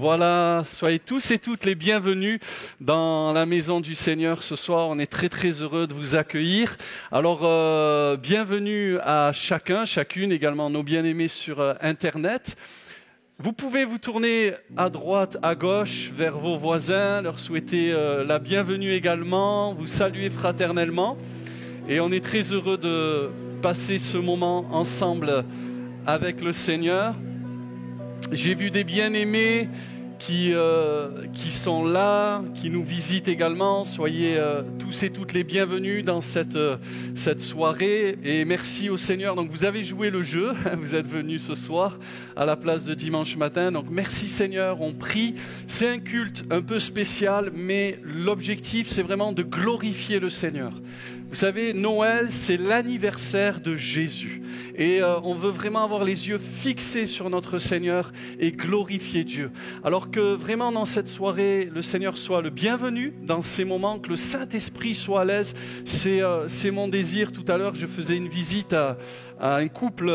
Voilà, soyez tous et toutes les bienvenus dans la maison du Seigneur ce soir. On est très très heureux de vous accueillir. Alors, bienvenue à chacun, chacune, également nos bien-aimés sur Internet. Vous pouvez vous tourner à droite, à gauche, vers vos voisins, leur souhaiter la bienvenue également, vous saluer fraternellement. Et on est très heureux de passer ce moment ensemble avec le Seigneur. J'ai vu des bien-aimés qui sont là, qui nous visitent également. Soyez tous et toutes les bienvenus dans cette soirée. Et merci au Seigneur. Donc vous avez joué le jeu, vous êtes venus ce soir à la place de dimanche matin. Donc merci Seigneur, on prie. C'est un culte un peu spécial, mais l'objectif c'est vraiment de glorifier le Seigneur. Vous savez, Noël, c'est l'anniversaire de Jésus. Et on veut vraiment avoir les yeux fixés sur notre Seigneur et glorifier Dieu. Alors que vraiment dans cette soirée, le Seigneur soit le bienvenu dans ces moments, que le Saint-Esprit soit à l'aise. C'est mon désir. Tout à l'heure, je faisais une visite à un couple,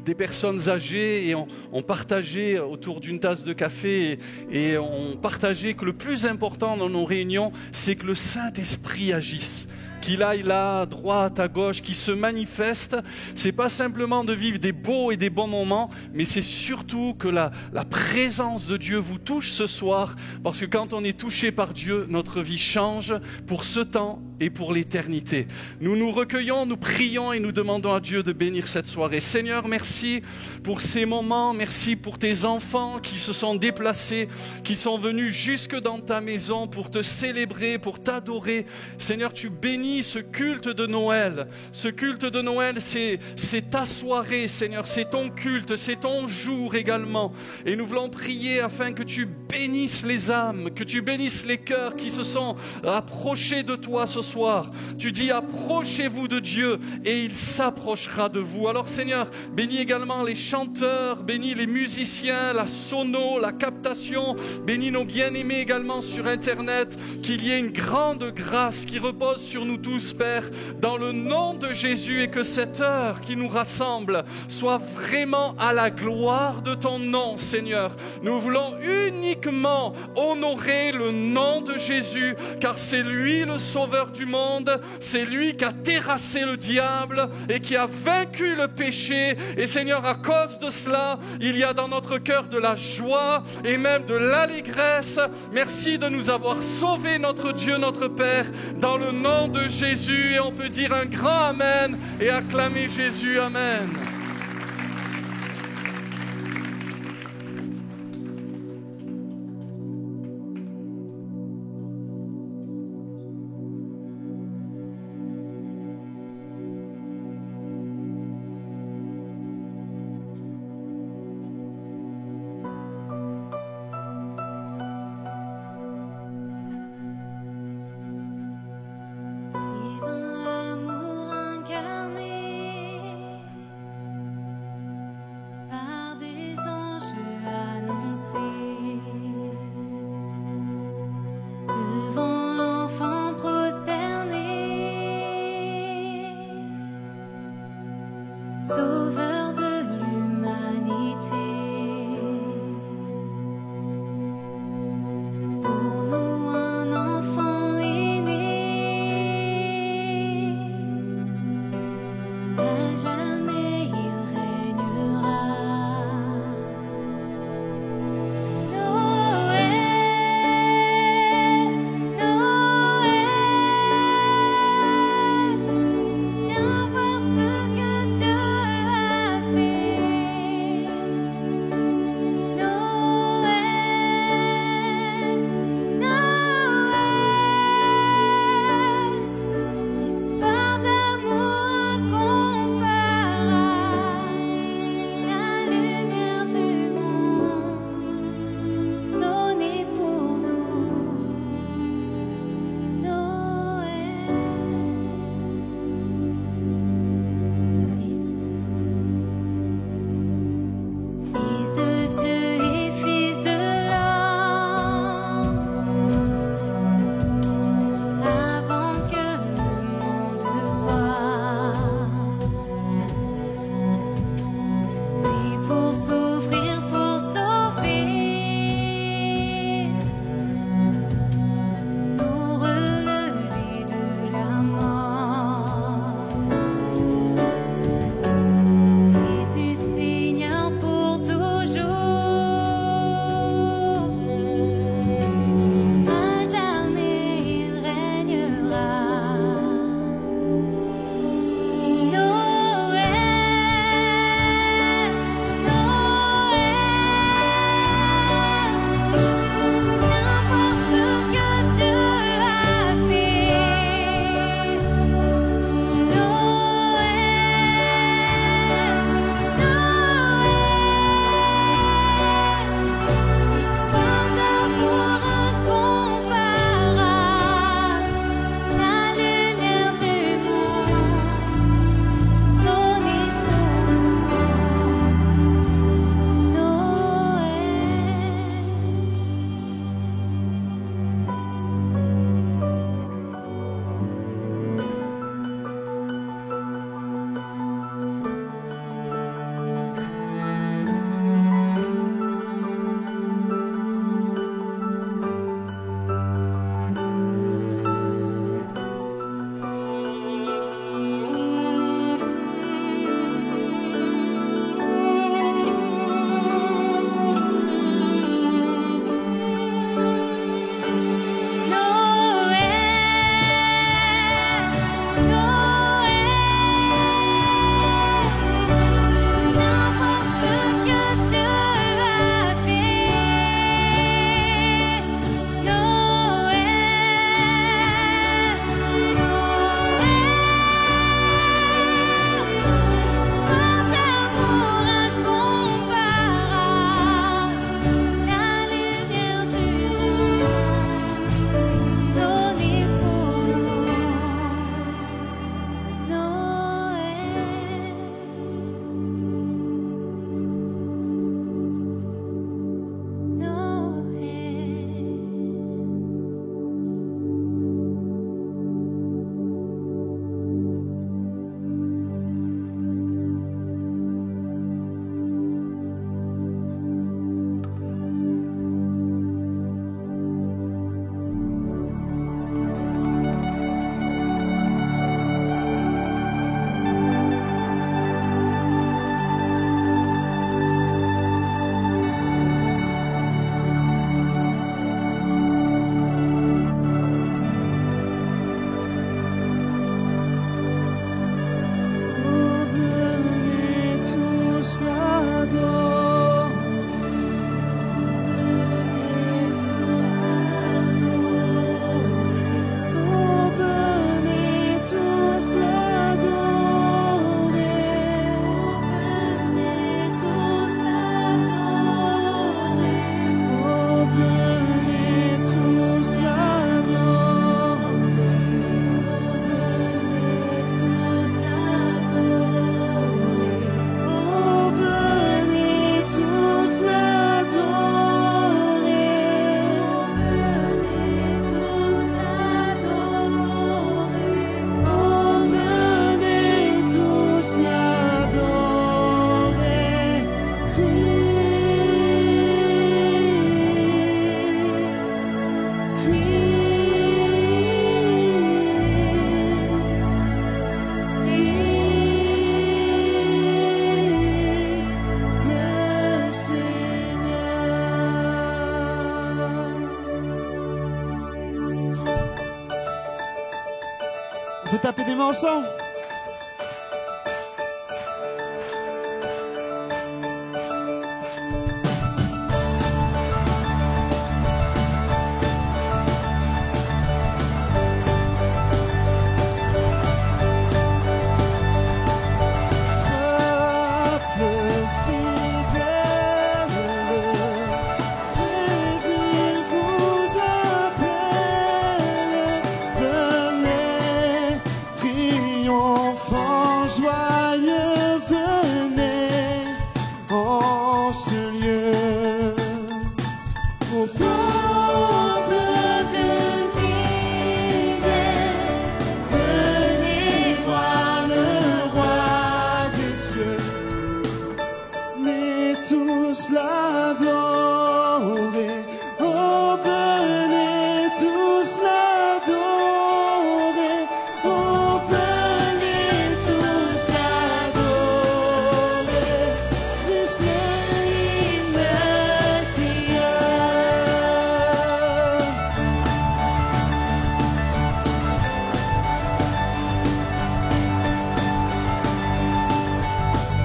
des personnes âgées, et on partageait autour d'une tasse de café et on partageait que le plus important dans nos réunions, c'est que le Saint-Esprit agisse. Qu'il aille là, à droite, à gauche, qu'il se manifeste. C'est pas simplement de vivre des beaux et des bons moments, mais c'est surtout que la présence de Dieu vous touche ce soir, parce que quand on est touché par Dieu, notre vie change pour ce temps et pour l'éternité. Nous nous recueillons, nous prions et nous demandons à Dieu de bénir cette soirée. Seigneur, merci pour ces moments, merci pour tes enfants qui se sont déplacés, qui sont venus jusque dans ta maison pour te célébrer, pour t'adorer. Seigneur, tu bénis ce culte de Noël. Ce culte de Noël, c'est ta soirée, Seigneur, c'est ton culte, c'est ton jour également. Et nous voulons prier afin que tu bénisses les âmes, que tu bénisses les cœurs qui se sont approchés de toi ce soir. Tu dis, approchez-vous de Dieu et il s'approchera de vous. Alors Seigneur, bénis également les chanteurs, bénis les musiciens, la sono, la captation, bénis nos bien-aimés également sur Internet, qu'il y ait une grande grâce qui repose sur nous tous, Père, dans le nom de Jésus, et que cette heure qui nous rassemble soit vraiment à la gloire de ton nom, Seigneur. Nous voulons uniquement honorer le nom de Jésus, car c'est lui le sauveur du monde, c'est lui qui a terrassé le diable et qui a vaincu le péché. Et Seigneur, à cause de cela, il y a dans notre cœur de la joie et même de l'allégresse. Merci de nous avoir sauvés, notre Dieu, notre Père, dans le nom de Jésus. Et on peut dire un grand Amen et acclamer Jésus. Amen. On peut taper des mains ensemble. Joyeux, venez en ce lieu. Au peuple fidèle, venez voir le roi des cieux. Venez tous l'adorer. Oh, venez tous l'adorer. Oh, venez tous l'adorer. His name is Messiah.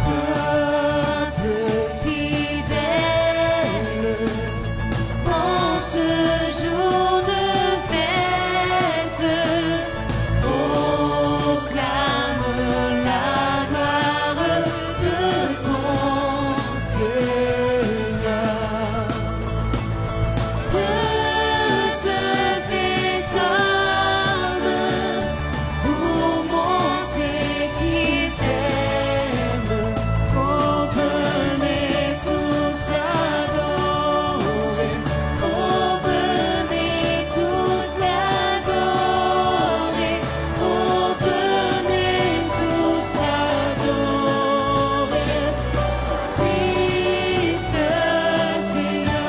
Peuple fidèle, en ce jour de fête, proclame la gloire de ton Seigneur. De ce fait homme, pour montrer qu'il t'aime. Oh, venez tous l'adorer. Oh, venez tous l'adorer. Oh, venez tous l'adorer. Christ le Seigneur.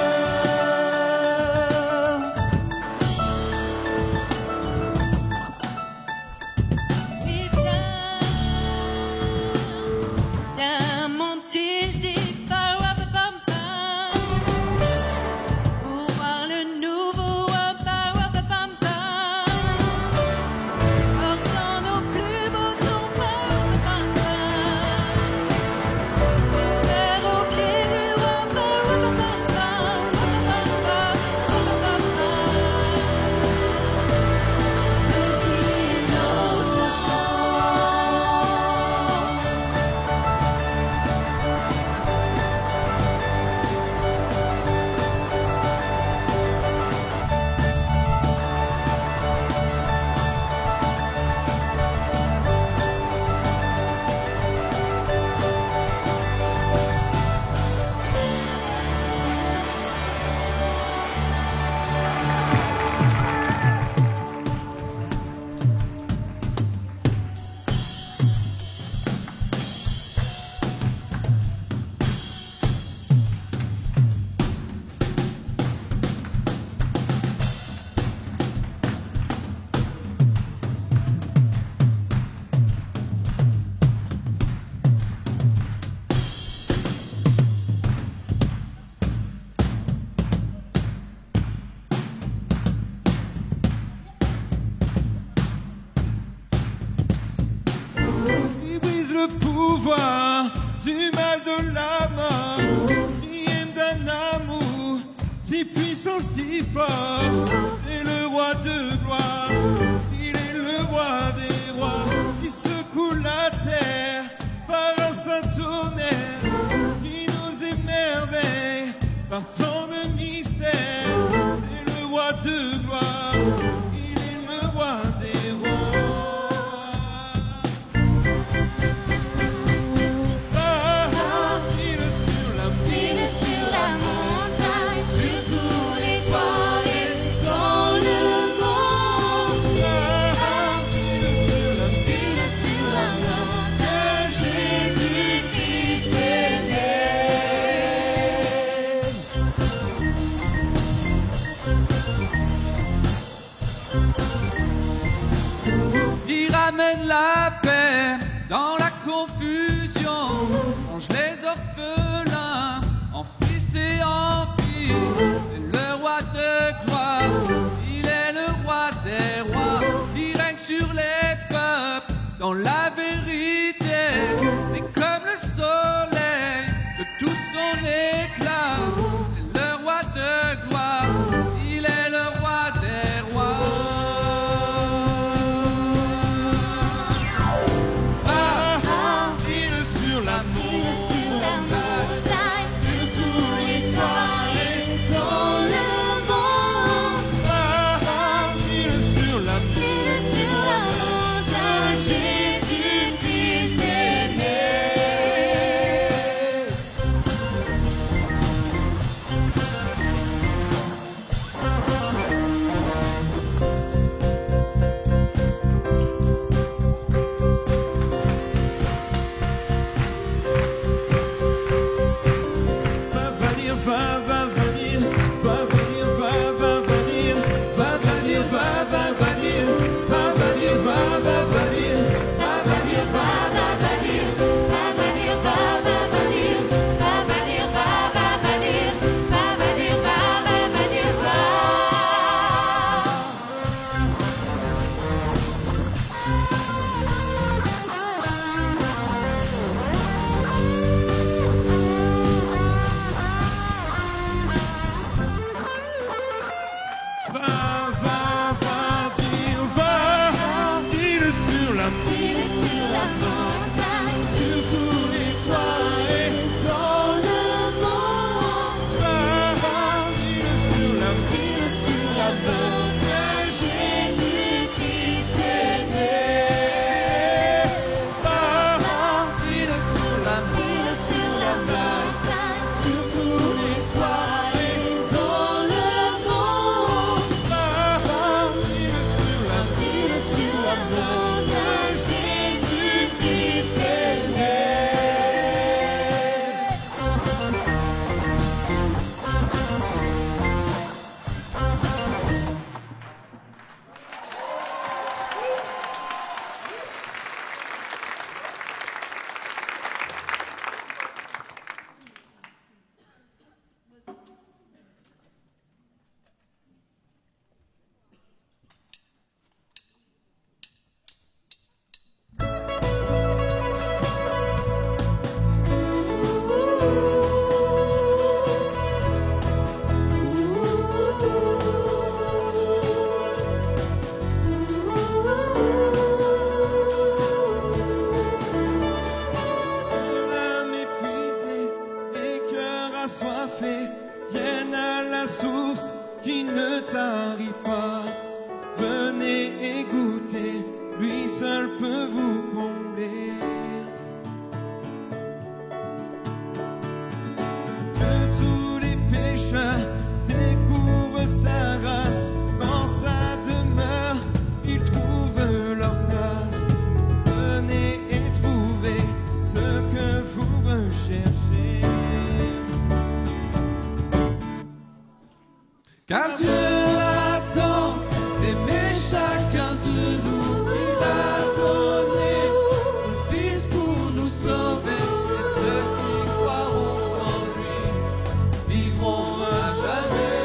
Viens monter des pa-wa-pa-pam-pam pour voir le nouveau pa-wa-pa-pam-pam, portant nos plus beaux tons pa-wa-pa-pam-pam, pour faire au pied du roi pa-wa-pa-pam-pam, depuis notre chant. Il brise le pouvoir du mal de la mort. Il aime d'un amour si puissant, si fort. Et le roi de gloire, il est le roi des rois. Il secoue la terre par un saint tonnerre. Il nous émerveille par tant de mystères. C'est le roi de gloire, il est le roi des rois. Ville sur la montagne, sur tous les toits et dans le monde. Ville sur la montagne, Jésus-Christ est né. Il ramène la paix dans la confusion, change les orphelins en fils et en filles. C'est le roi de gloire, il est le roi des rois, qui règne sur les peuples. assoiffés viennent à la source qui ne tarit pas. Venez et goûtez, lui seul peut vous combler. Que tous les pécheurs découvrent sa grâce. Dans sa demeure, ils trouvent leur place. Venez et trouvez ce que vous recherchez. Car Dieu attend d'aimer chacun de nous. Il a donné son Fils pour nous sauver. Et ceux qui croiront en lui vivront à jamais.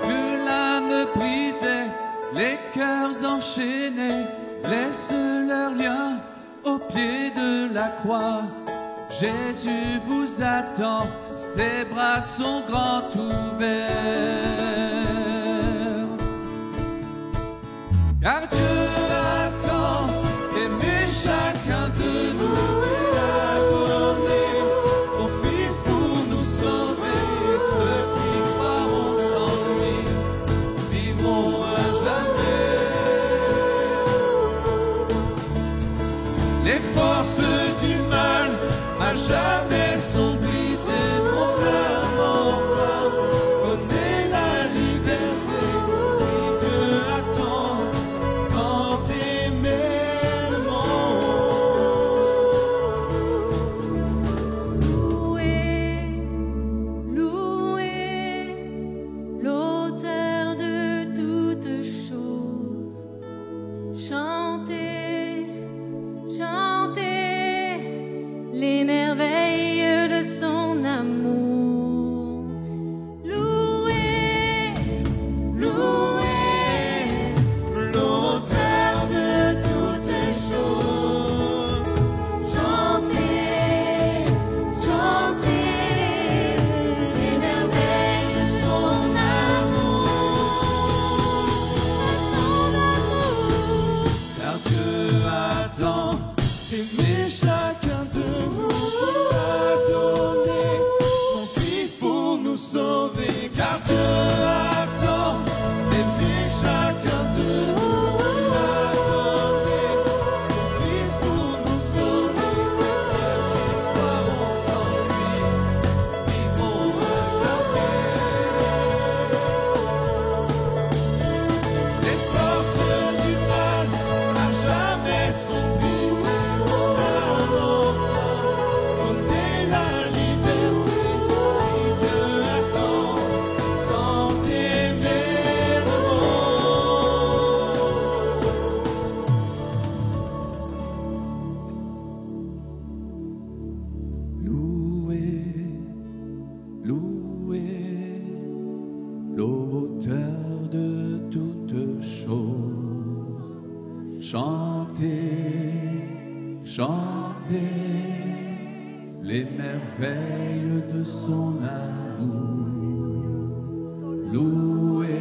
Que l'âme brisée, les cœurs enchaînés, laissent leurs liens au pied de la croix. Jésus vous attend, ses bras sont grands ouverts. Car Dieu attend d'aimer chacun de nous. Il a donné son Fils pour nous sauver. Et ceux qui croiront en lui vivront à jamais. Les forces du mal à jamais sont brisées. Mon âme enfin connaît la liberté. Oui, Dieu attend tant aimer le monde. Louez, louez l'auteur de toutes choses. Chantez, chantez les merveilles de son amour. Louez, louez l'auteur de toutes choses. Chantez, chantez les merveilles de son amour. Car Dieu attend d'aimer chacun de nous. Il a donné son Fils pour nous sauver. Car Dieu attend d'aimer chacun de nous. Il a donné son Fils pour nous sauver. Et ceux qui croiront en lui vivront à jamais. Les forces du mal à jamais sont brisées. Mon âme enfin connaît la liberté. Et Dieu attend tant d'aimer le monde. Louez, louez l'auteur de toutes choses. Chantez, chantez les merveilles de son amour. Louez,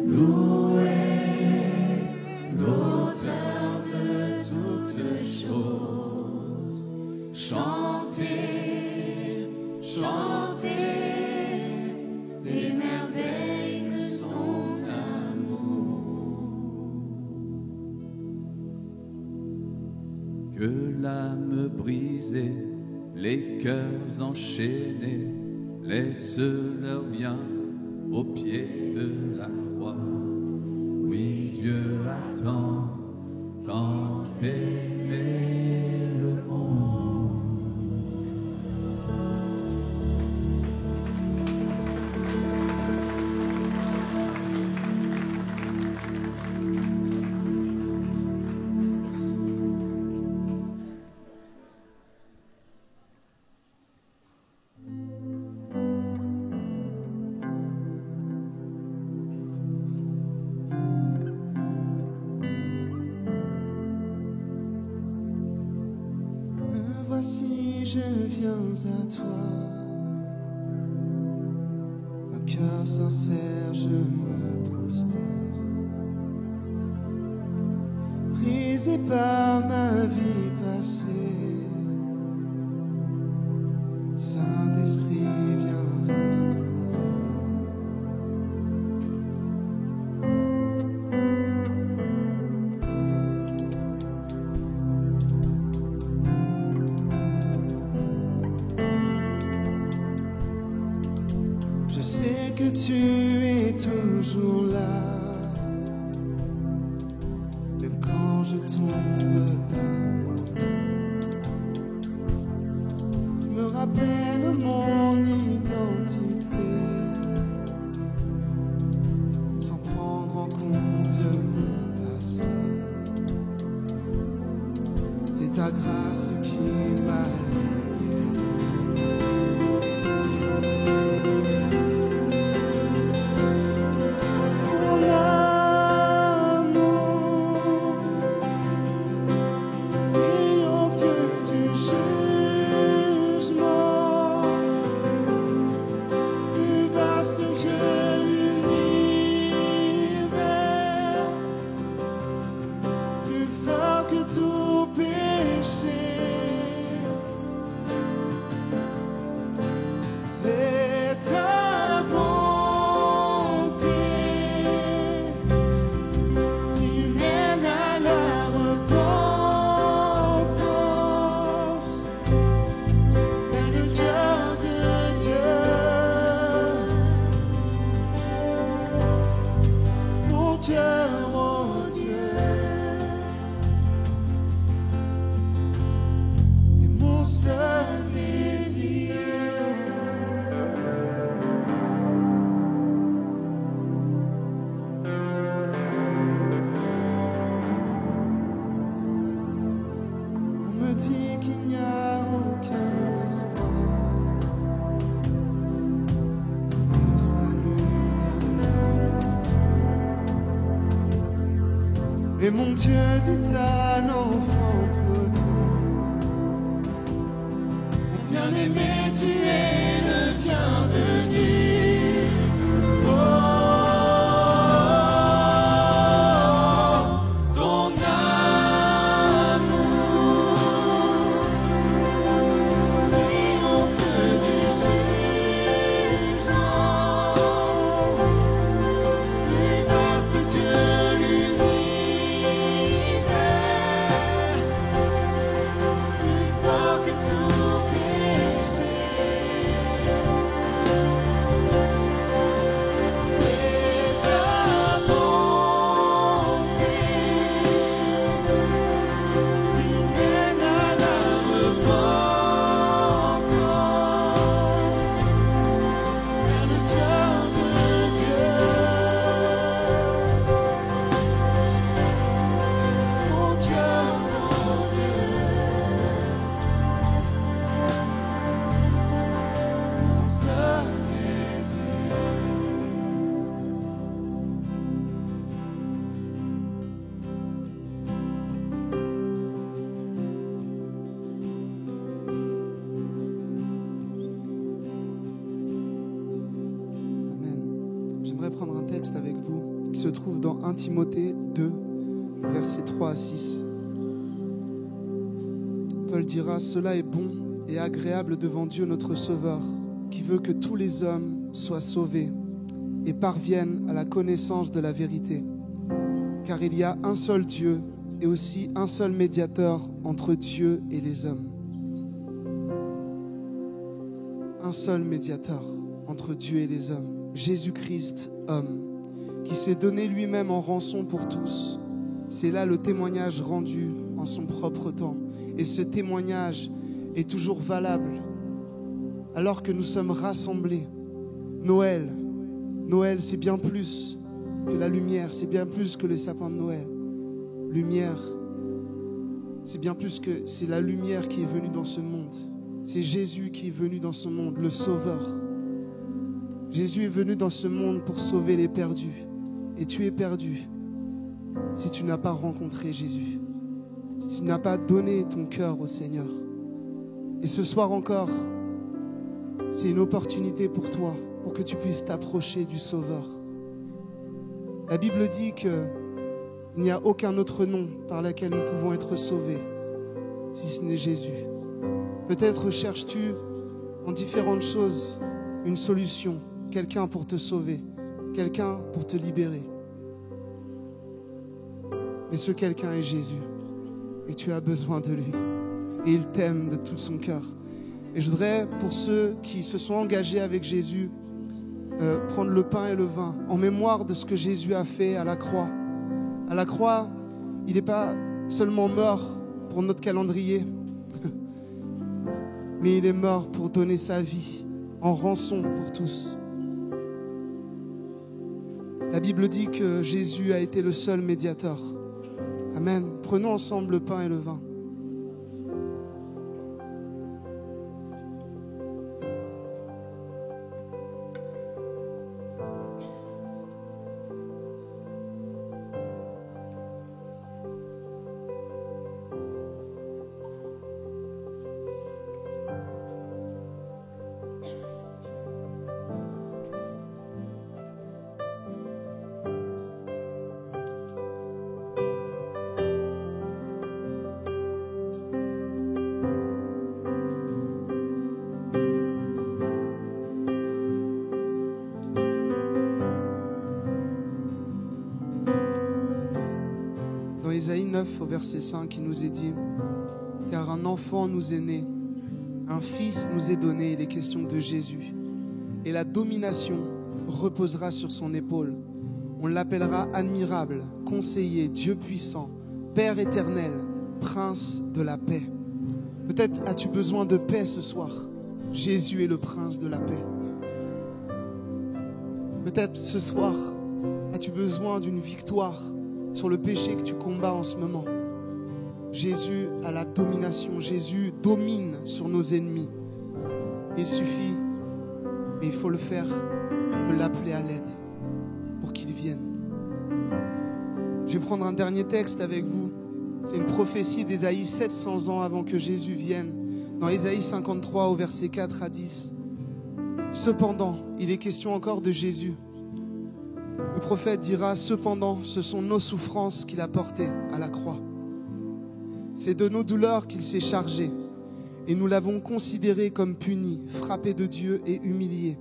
louez l'auteur de toutes choses. Chantez, chantez Les merveilles de son amour. que l'âme brisée, les cœurs enchaînés, laissent leurs liens au pied de la croix. Oui, Dieu attend tant aimer le monde. Voici, je viens à toi. Un cœur sincère, je me prosterne. Brisé par ma vie passée, Saint-Esprit, viens restaurer. Je sais que tu es toujours là, même quand je tombe par moi-même. Me rappelle mon identité, sans prendre en compte mon passé. C'est ta grâce qui m'a libéré. Ton amour triomphe du jugement, plus vaste que l'univers, plus fort que tout péché. C'est ta bonté qui mène à la repentance vers le cœur de Dieu. Mon cœur, oh Dieu, est mon seul désir. On me dit qu'il n'y a aucun espoir au salut de l'homme. Et mon Dieu dit à l'enfant prodigue, mon bien-aimé, tu es le bienvenu. Oh, ton amour triomphe du jugement, plus vaste que l'univers, plus fort que tout péché. C'est ta bonté qui mène à la repentance vers le cœur de Dieu. Mon cœur, mon Dieu, mon seul désir. Amen. J'aimerais prendre un texte avec vous qui se trouve dans 1 Timothée 2, versets 3 à 6. Paul dira: cela est bon et agréable devant Dieu notre Sauveur, qui veut que tous les hommes soient sauvés et parviennent à la connaissance de la vérité. Car il y a un seul Dieu et aussi un seul médiateur entre Dieu et les hommes. Un seul médiateur entre Dieu et les hommes, Jésus-Christ, homme, qui s'est donné lui-même en rançon pour tous. C'est là le témoignage rendu en son propre temps. Et ce témoignage est toujours valable alors que nous sommes rassemblés. Noël, c'est bien plus que la lumière, c'est bien plus que le sapin de Noël. Lumière, c'est bien plus que c'est la lumière qui est venue dans ce monde. C'est Jésus qui est venu dans ce monde, le Sauveur. Jésus est venu dans ce monde pour sauver les perdus. Et tu es perdu si tu n'as pas rencontré Jésus, si tu n'as pas donné ton cœur au Seigneur. Et ce soir encore, c'est une opportunité pour toi, pour que tu puisses t'approcher du Sauveur. La Bible dit qu'il n'y a aucun autre nom par lequel nous pouvons être sauvés, si ce n'est Jésus. Peut-être cherches-tu en différentes choses une solution, quelqu'un pour te sauver, quelqu'un pour te libérer. Mais ce quelqu'un est Jésus, et tu as besoin de lui, et il t'aime de tout son cœur. Et je voudrais, pour ceux qui se sont engagés avec Jésus, prendre le pain et le vin en mémoire de ce que Jésus a fait à la croix. À la croix, il n'est pas seulement mort pour notre calendrier, mais il est mort pour donner sa vie en rançon pour tous. La Bible dit que Jésus a été le seul médiateur. Amen. Prenons ensemble le pain et le vin. Ésaïe 9 au verset 5, il nous est dit: car un enfant nous est né, un fils nous est donné, il est question de Jésus, et la domination reposera sur son épaule. On l'appellera admirable, conseiller, Dieu puissant, Père éternel, prince de la paix. Peut-être as-tu besoin de paix ce soir. Jésus est le prince de la paix. Peut-être ce soir as-tu besoin d'une victoire sur le péché que tu combats en ce moment. Jésus a la domination. Jésus domine sur nos ennemis. Il suffit, mais il faut le faire, de l'appeler à l'aide pour qu'il vienne. Je vais prendre un dernier texte avec vous. C'est une prophétie d'Ésaïe 700 ans avant que Jésus vienne. Dans Ésaïe 53 au verset 4 à 10. Cependant, il est question encore de Jésus. Le prophète dira: cependant, ce sont nos souffrances qu'il a portées à la croix. C'est de nos douleurs qu'il s'est chargé, et nous l'avons considéré comme puni, frappé de Dieu et humilié.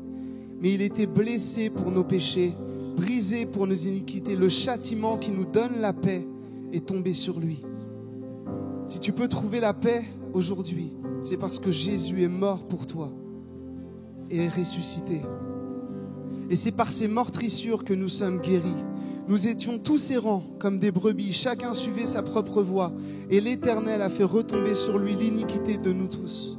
Mais il était blessé pour nos péchés, brisé pour nos iniquités. Le châtiment qui nous donne la paix est tombé sur lui. Si tu peux trouver la paix aujourd'hui, c'est parce que Jésus est mort pour toi et est ressuscité. Et c'est par ces meurtrissures que nous sommes guéris. Nous étions tous errants comme des brebis, chacun suivait sa propre voie, et l'Éternel a fait retomber sur lui l'iniquité de nous tous.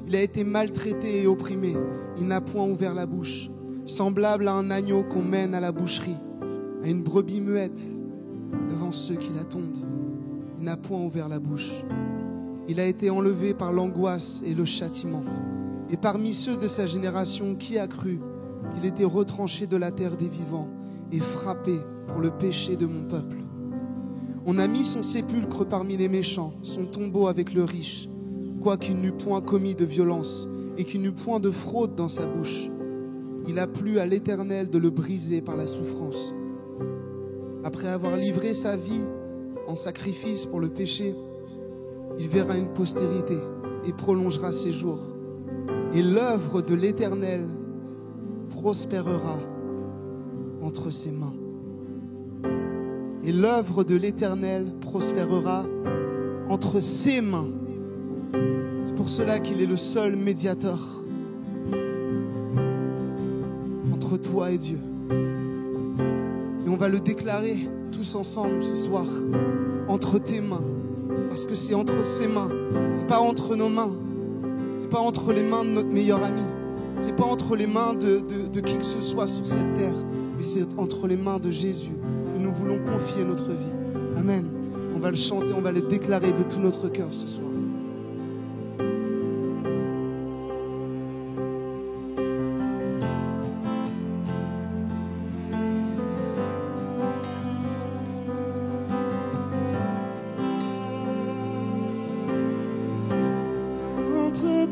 Il a été maltraité et opprimé, il n'a point ouvert la bouche, semblable à un agneau qu'on mène à la boucherie, à une brebis muette devant ceux qui l'attendent. Il n'a point ouvert la bouche. Il a été enlevé par l'angoisse et le châtiment. Et parmi ceux de sa génération, qui a cru qu'il était retranché de la terre des vivants et frappé pour le péché de mon peuple? On a mis son sépulcre parmi les méchants, son tombeau avec le riche, quoiqu'il n'eût point commis de violence et qu'il n'eût point de fraude dans sa bouche. Il a plu à l'Éternel de le briser par la souffrance. Après avoir livré sa vie en sacrifice pour le péché, il verra une postérité et prolongera ses jours. Et l'œuvre de l'Éternel prospérera entre ses mains. Et l'œuvre de l'Éternel prospérera entre ses mains. C'est pour cela qu'il est le seul médiateur entre toi et Dieu. Et on va le déclarer tous ensemble ce soir, entre tes mains, parce que c'est entre ses mains, c'est pas entre nos mains, c'est pas entre les mains de notre meilleur ami, c'est pas entre les mains de qui que ce soit sur cette terre, mais c'est entre les mains de Jésus que nous voulons confier notre vie. Amen. On va le chanter, on va le déclarer de tout notre cœur ce soir. Entre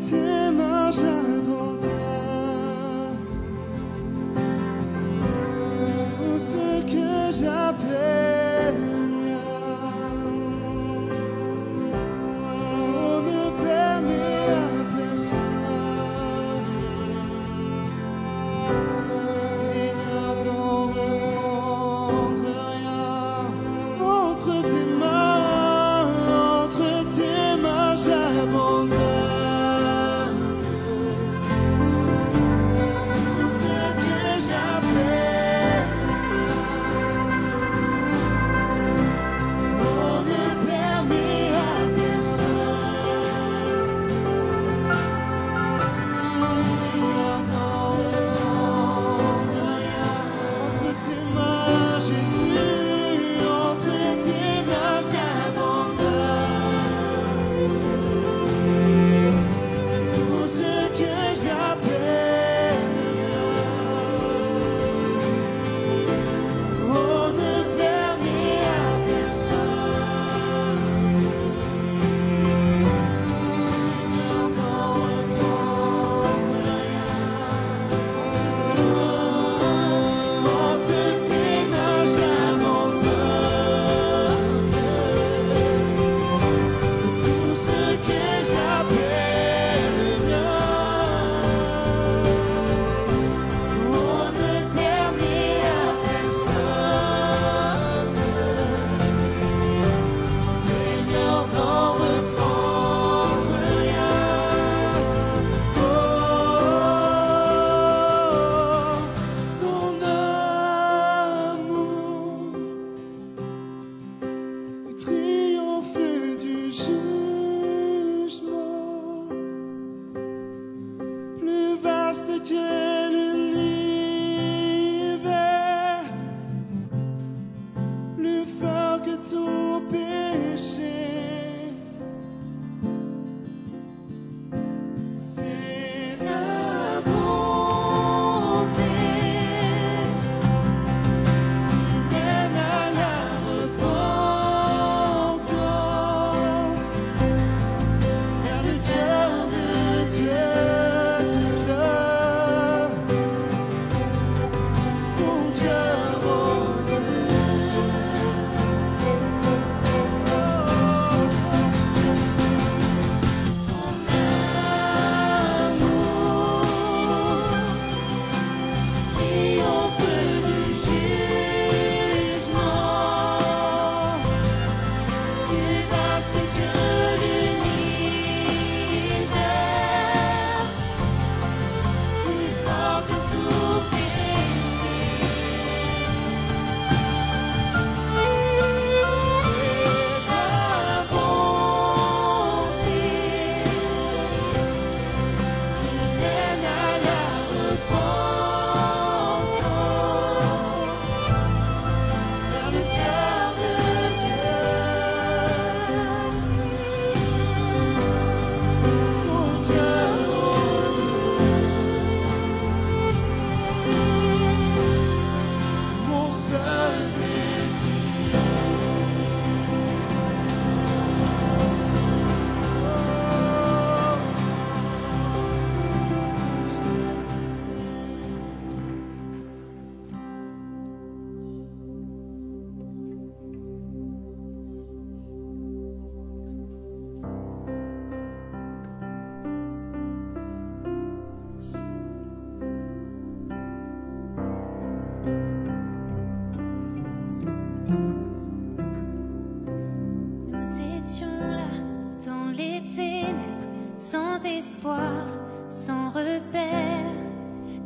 espoir, sans repère.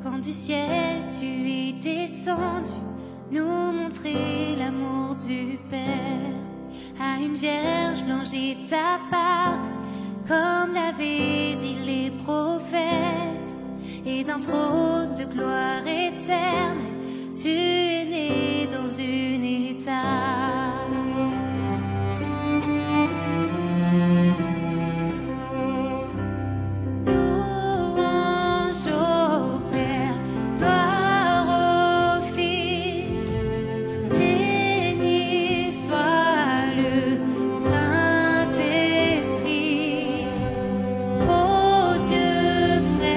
Quand du ciel tu es descendu, nous montrer l'amour du Père. À une vierge longée ta part, comme l'avaient dit les prophètes. Et d'un trône de gloire éternelle, tu es né dans une étable. Très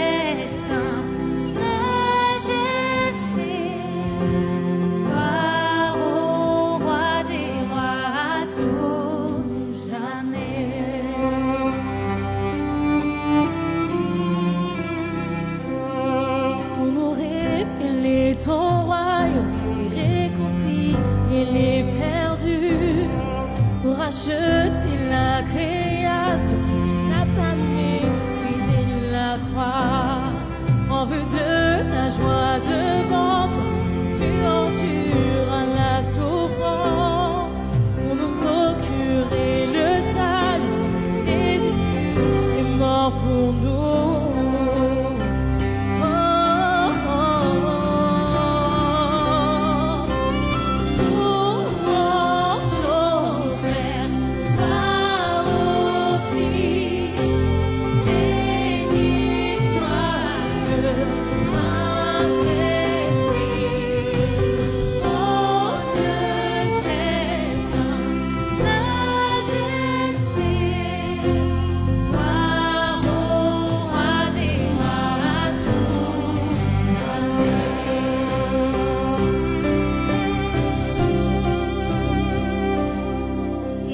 racheté la création, n'a pas méprisé la croix. En vue de la joie devant toi, tu enduras la souffrance pour nous procurer le salut. Jésus, tu es mort pour nous.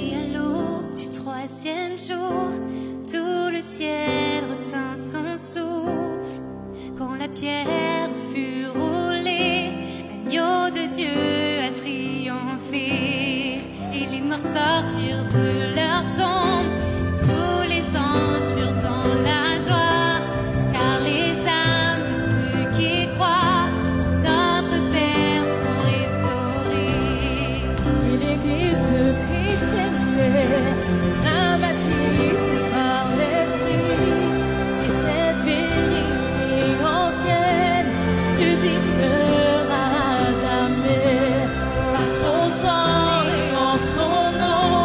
Et à l'aube du troisième jour, tout le ciel retint son souffle. Quand la pierre fut roulée, l'agneau de Dieu a triomphé. Et les morts sortirent de leur tombe, et tous les anges furent dans la joie. Car les âmes de ceux qui croient en notre Père sont restaurées. Et l'Église de Christ aimée, baptisée par l'Esprit, et cette vérité ancienne subsistera à jamais. Par son sang et en son nom,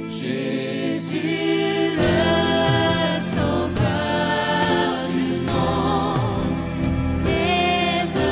Jésus le Sauveur du monde est venu.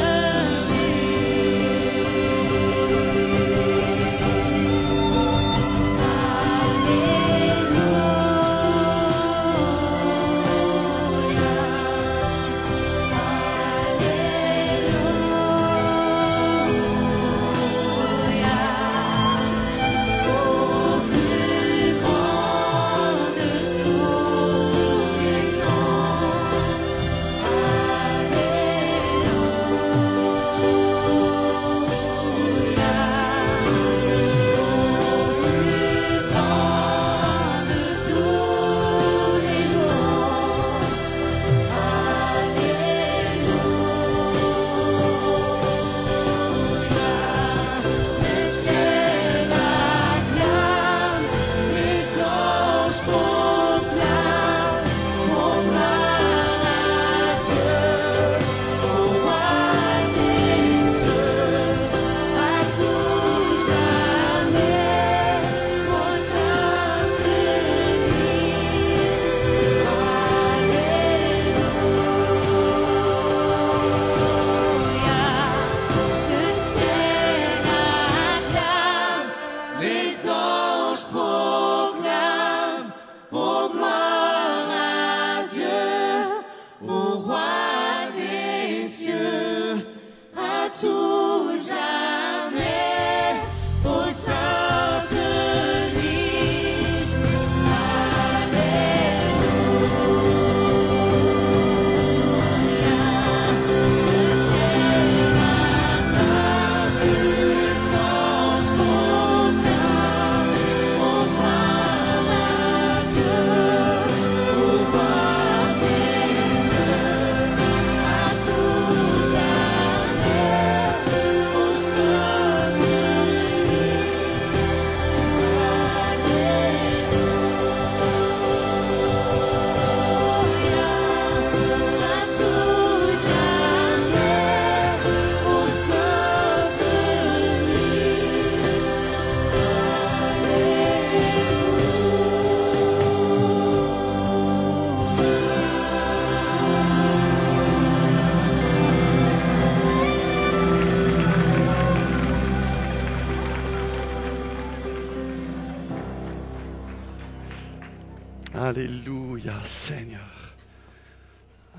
Alléluia, Seigneur.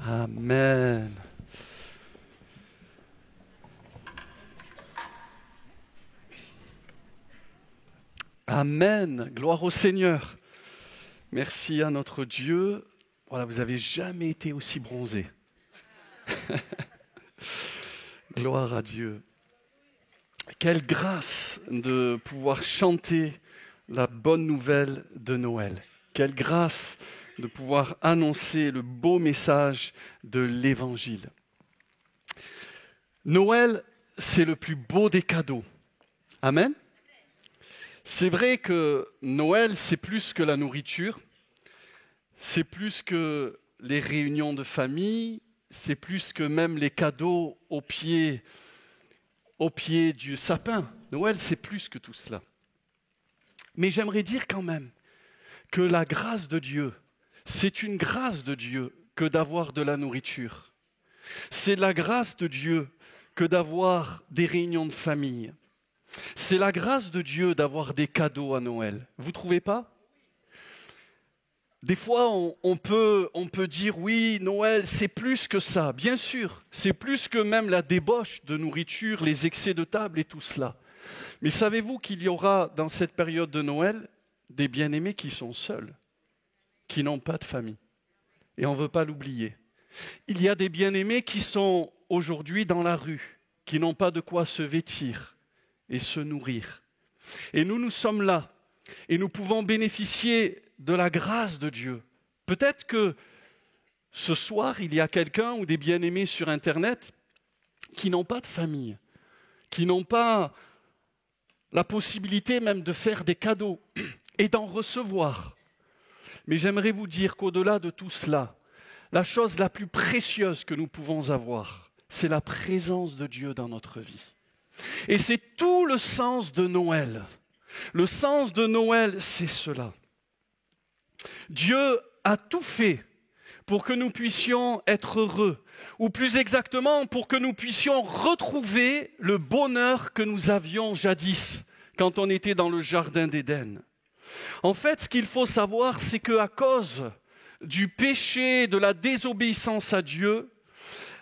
Amen. Amen. Gloire au Seigneur. Merci à notre Dieu. Voilà, vous n'avez jamais été aussi bronzé. Gloire à Dieu. Quelle grâce de pouvoir chanter la bonne nouvelle de Noël. Quelle grâce de pouvoir annoncer le beau message de l'Évangile. Noël, c'est le plus beau des cadeaux. Amen. C'est vrai que Noël, c'est plus que la nourriture, c'est plus que les réunions de famille, c'est plus que même les cadeaux au pied du sapin. Noël, c'est plus que tout cela. Mais j'aimerais dire quand même que la grâce de Dieu, c'est une grâce de Dieu que d'avoir de la nourriture. C'est la grâce de Dieu que d'avoir des réunions de famille. C'est la grâce de Dieu d'avoir des cadeaux à Noël. Vous ne trouvez pas ? Des fois, on peut dire oui, Noël, c'est plus que ça. Bien sûr, c'est plus que même la débauche de nourriture, les excès de table et tout cela. Mais savez-vous qu'il y aura dans cette période de Noël des bien-aimés qui sont seuls, qui n'ont pas de famille. Et on ne veut pas l'oublier. Il y a des bien-aimés qui sont aujourd'hui dans la rue, qui n'ont pas de quoi se vêtir et se nourrir. Et nous sommes là, et nous pouvons bénéficier de la grâce de Dieu. Peut-être que ce soir, il y a quelqu'un ou des bien-aimés sur Internet qui n'ont pas de famille, qui n'ont pas la possibilité même de faire des cadeaux et d'en recevoir. Mais j'aimerais vous dire qu'au-delà de tout cela, la chose la plus précieuse que nous pouvons avoir, c'est la présence de Dieu dans notre vie. Et c'est tout le sens de Noël. Le sens de Noël, c'est cela. Dieu a tout fait pour que nous puissions être heureux, ou plus exactement, pour que nous puissions retrouver le bonheur que nous avions jadis, quand on était dans le jardin d'Éden. En fait, ce qu'il faut savoir, c'est qu'à cause du péché, de la désobéissance à Dieu,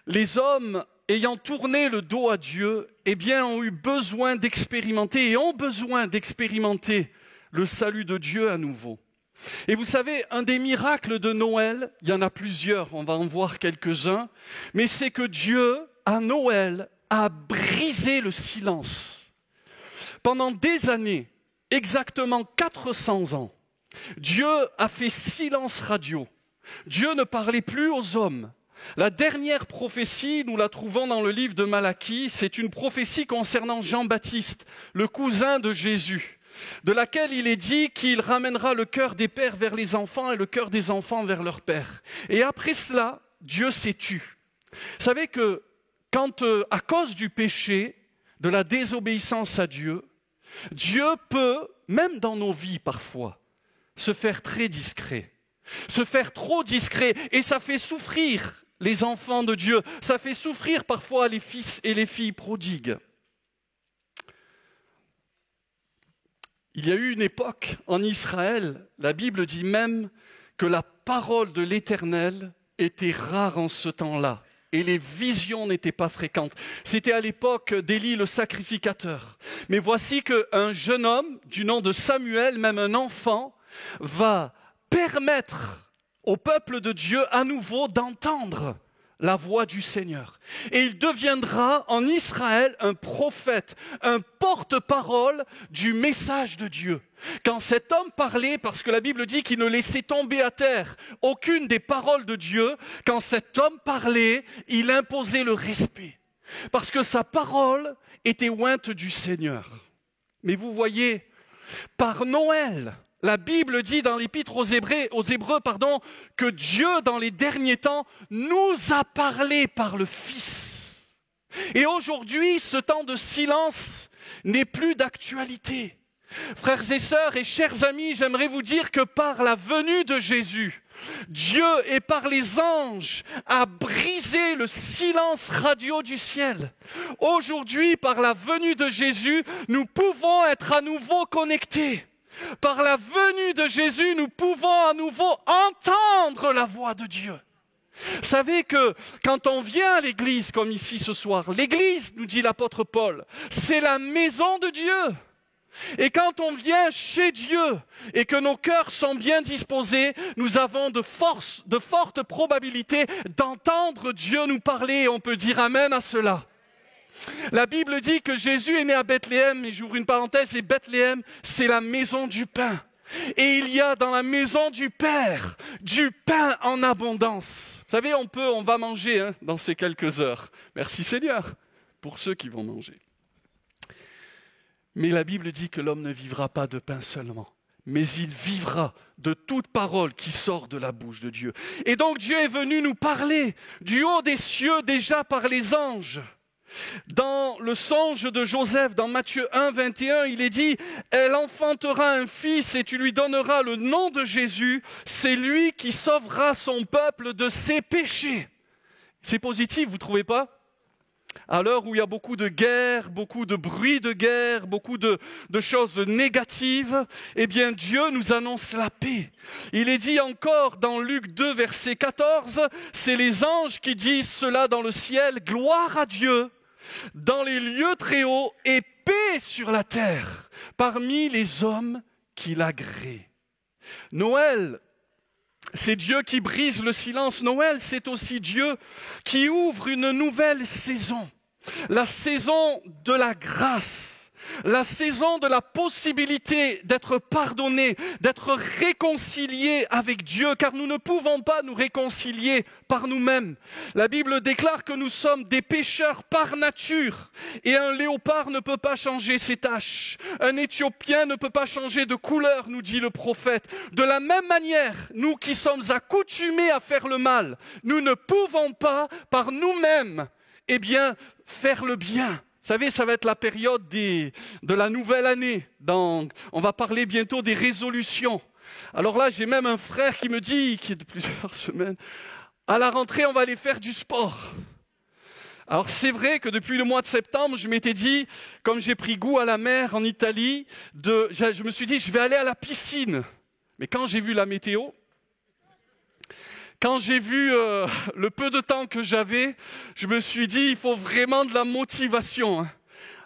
les hommes ayant tourné le dos à Dieu, eh bien, ont eu besoin d'expérimenter et ont besoin d'expérimenter le salut de Dieu à nouveau. Et vous savez, un des miracles de Noël, il y en a plusieurs, on va en voir quelques-uns, mais c'est que Dieu, à Noël, a brisé le silence. Pendant des années, exactement 400 ans, Dieu a fait silence radio. Dieu ne parlait plus aux hommes. La dernière prophétie, nous la trouvons dans le livre de Malachie, c'est une prophétie concernant Jean-Baptiste, le cousin de Jésus, de laquelle il est dit qu'il ramènera le cœur des pères vers les enfants et le cœur des enfants vers leurs pères. Et après cela, Dieu s'est tu. Vous savez que quand, à cause du péché, de la désobéissance à Dieu, Dieu peut, même dans nos vies parfois, se faire très discret, se faire trop discret, et ça fait souffrir les enfants de Dieu, ça fait souffrir parfois les fils et les filles prodigues. Il y a eu une époque en Israël, la Bible dit même que la parole de l'Éternel était rare en ce temps-là et les visions n'étaient pas fréquentes. C'était à l'époque d'Élie le sacrificateur. Mais voici qu'un jeune homme du nom de Samuel, même un enfant, va permettre au peuple de Dieu à nouveau d'entendre la voix du Seigneur. Et il deviendra en Israël un prophète, un porte-parole du message de Dieu. Quand cet homme parlait, parce que la Bible dit qu'il ne laissait tomber à terre aucune des paroles de Dieu, quand cet homme parlait, il imposait le respect. Parce que sa parole était ointe du Seigneur. Mais vous voyez, par Noël, la Bible dit dans l'Épître aux Hébreux, que Dieu, dans les derniers temps, nous a parlé par le Fils. Et aujourd'hui, ce temps de silence n'est plus d'actualité. Frères et sœurs et chers amis, j'aimerais vous dire que par la venue de Jésus, Dieu et par les anges a brisé le silence radio du ciel. Aujourd'hui, par la venue de Jésus, nous pouvons être à nouveau connectés. Par la venue de Jésus, nous pouvons à nouveau entendre la voix de Dieu. Vous savez que quand on vient à l'église, comme ici ce soir, l'église, nous dit l'apôtre Paul, c'est la maison de Dieu. Et quand on vient chez Dieu et que nos cœurs sont bien disposés, nous avons de fortes probabilités d'entendre Dieu nous parler et on peut dire amen à cela. La Bible dit que Jésus est né à Bethléem, et j'ouvre une parenthèse, et Bethléem, c'est la maison du pain. Et il y a dans la maison du Père du pain en abondance. Vous savez, on va manger dans ces quelques heures. Merci Seigneur pour ceux qui vont manger. Mais la Bible dit que l'homme ne vivra pas de pain seulement, mais il vivra de toute parole qui sort de la bouche de Dieu. Et donc Dieu est venu nous parler du haut des cieux déjà par les anges. Dans le songe de Joseph, dans Matthieu 1, 21, il est dit « Elle enfantera un fils et tu lui donneras le nom de Jésus, c'est lui qui sauvera son peuple de ses péchés. » C'est positif, vous ne trouvez pas ? À l'heure où il y a beaucoup de guerres, beaucoup de bruit de guerre, beaucoup de choses négatives, eh bien Dieu nous annonce la paix. Il est dit encore dans Luc 2, verset 14, c'est les anges qui disent cela dans le ciel, gloire à Dieu dans les lieux très hauts et paix sur la terre parmi les hommes qui l'agréent. Noël, c'est Dieu qui brise le silence. Noël, c'est aussi Dieu qui ouvre une nouvelle saison. La saison de la grâce. La saison de la possibilité d'être pardonné, d'être réconcilié avec Dieu, car nous ne pouvons pas nous réconcilier par nous-mêmes. La Bible déclare que nous sommes des pécheurs par nature, et un léopard ne peut pas changer ses taches. Un Éthiopien ne peut pas changer de couleur, nous dit le prophète. De la même manière, nous qui sommes accoutumés à faire le mal, nous ne pouvons pas par nous-mêmes eh bien, faire le bien. Vous savez, ça va être la période de la nouvelle année. On va parler bientôt des résolutions. Alors là, j'ai même un frère qui me dit, qui est de plusieurs semaines, à la rentrée, on va aller faire du sport. Alors c'est vrai que depuis le mois de septembre, je m'étais dit, comme j'ai pris goût à la mer en Italie, je me suis dit, je vais aller à la piscine. Mais quand j'ai vu la météo, quand j'ai vu le peu de temps que j'avais, je me suis dit, il faut vraiment de la motivation. Hein.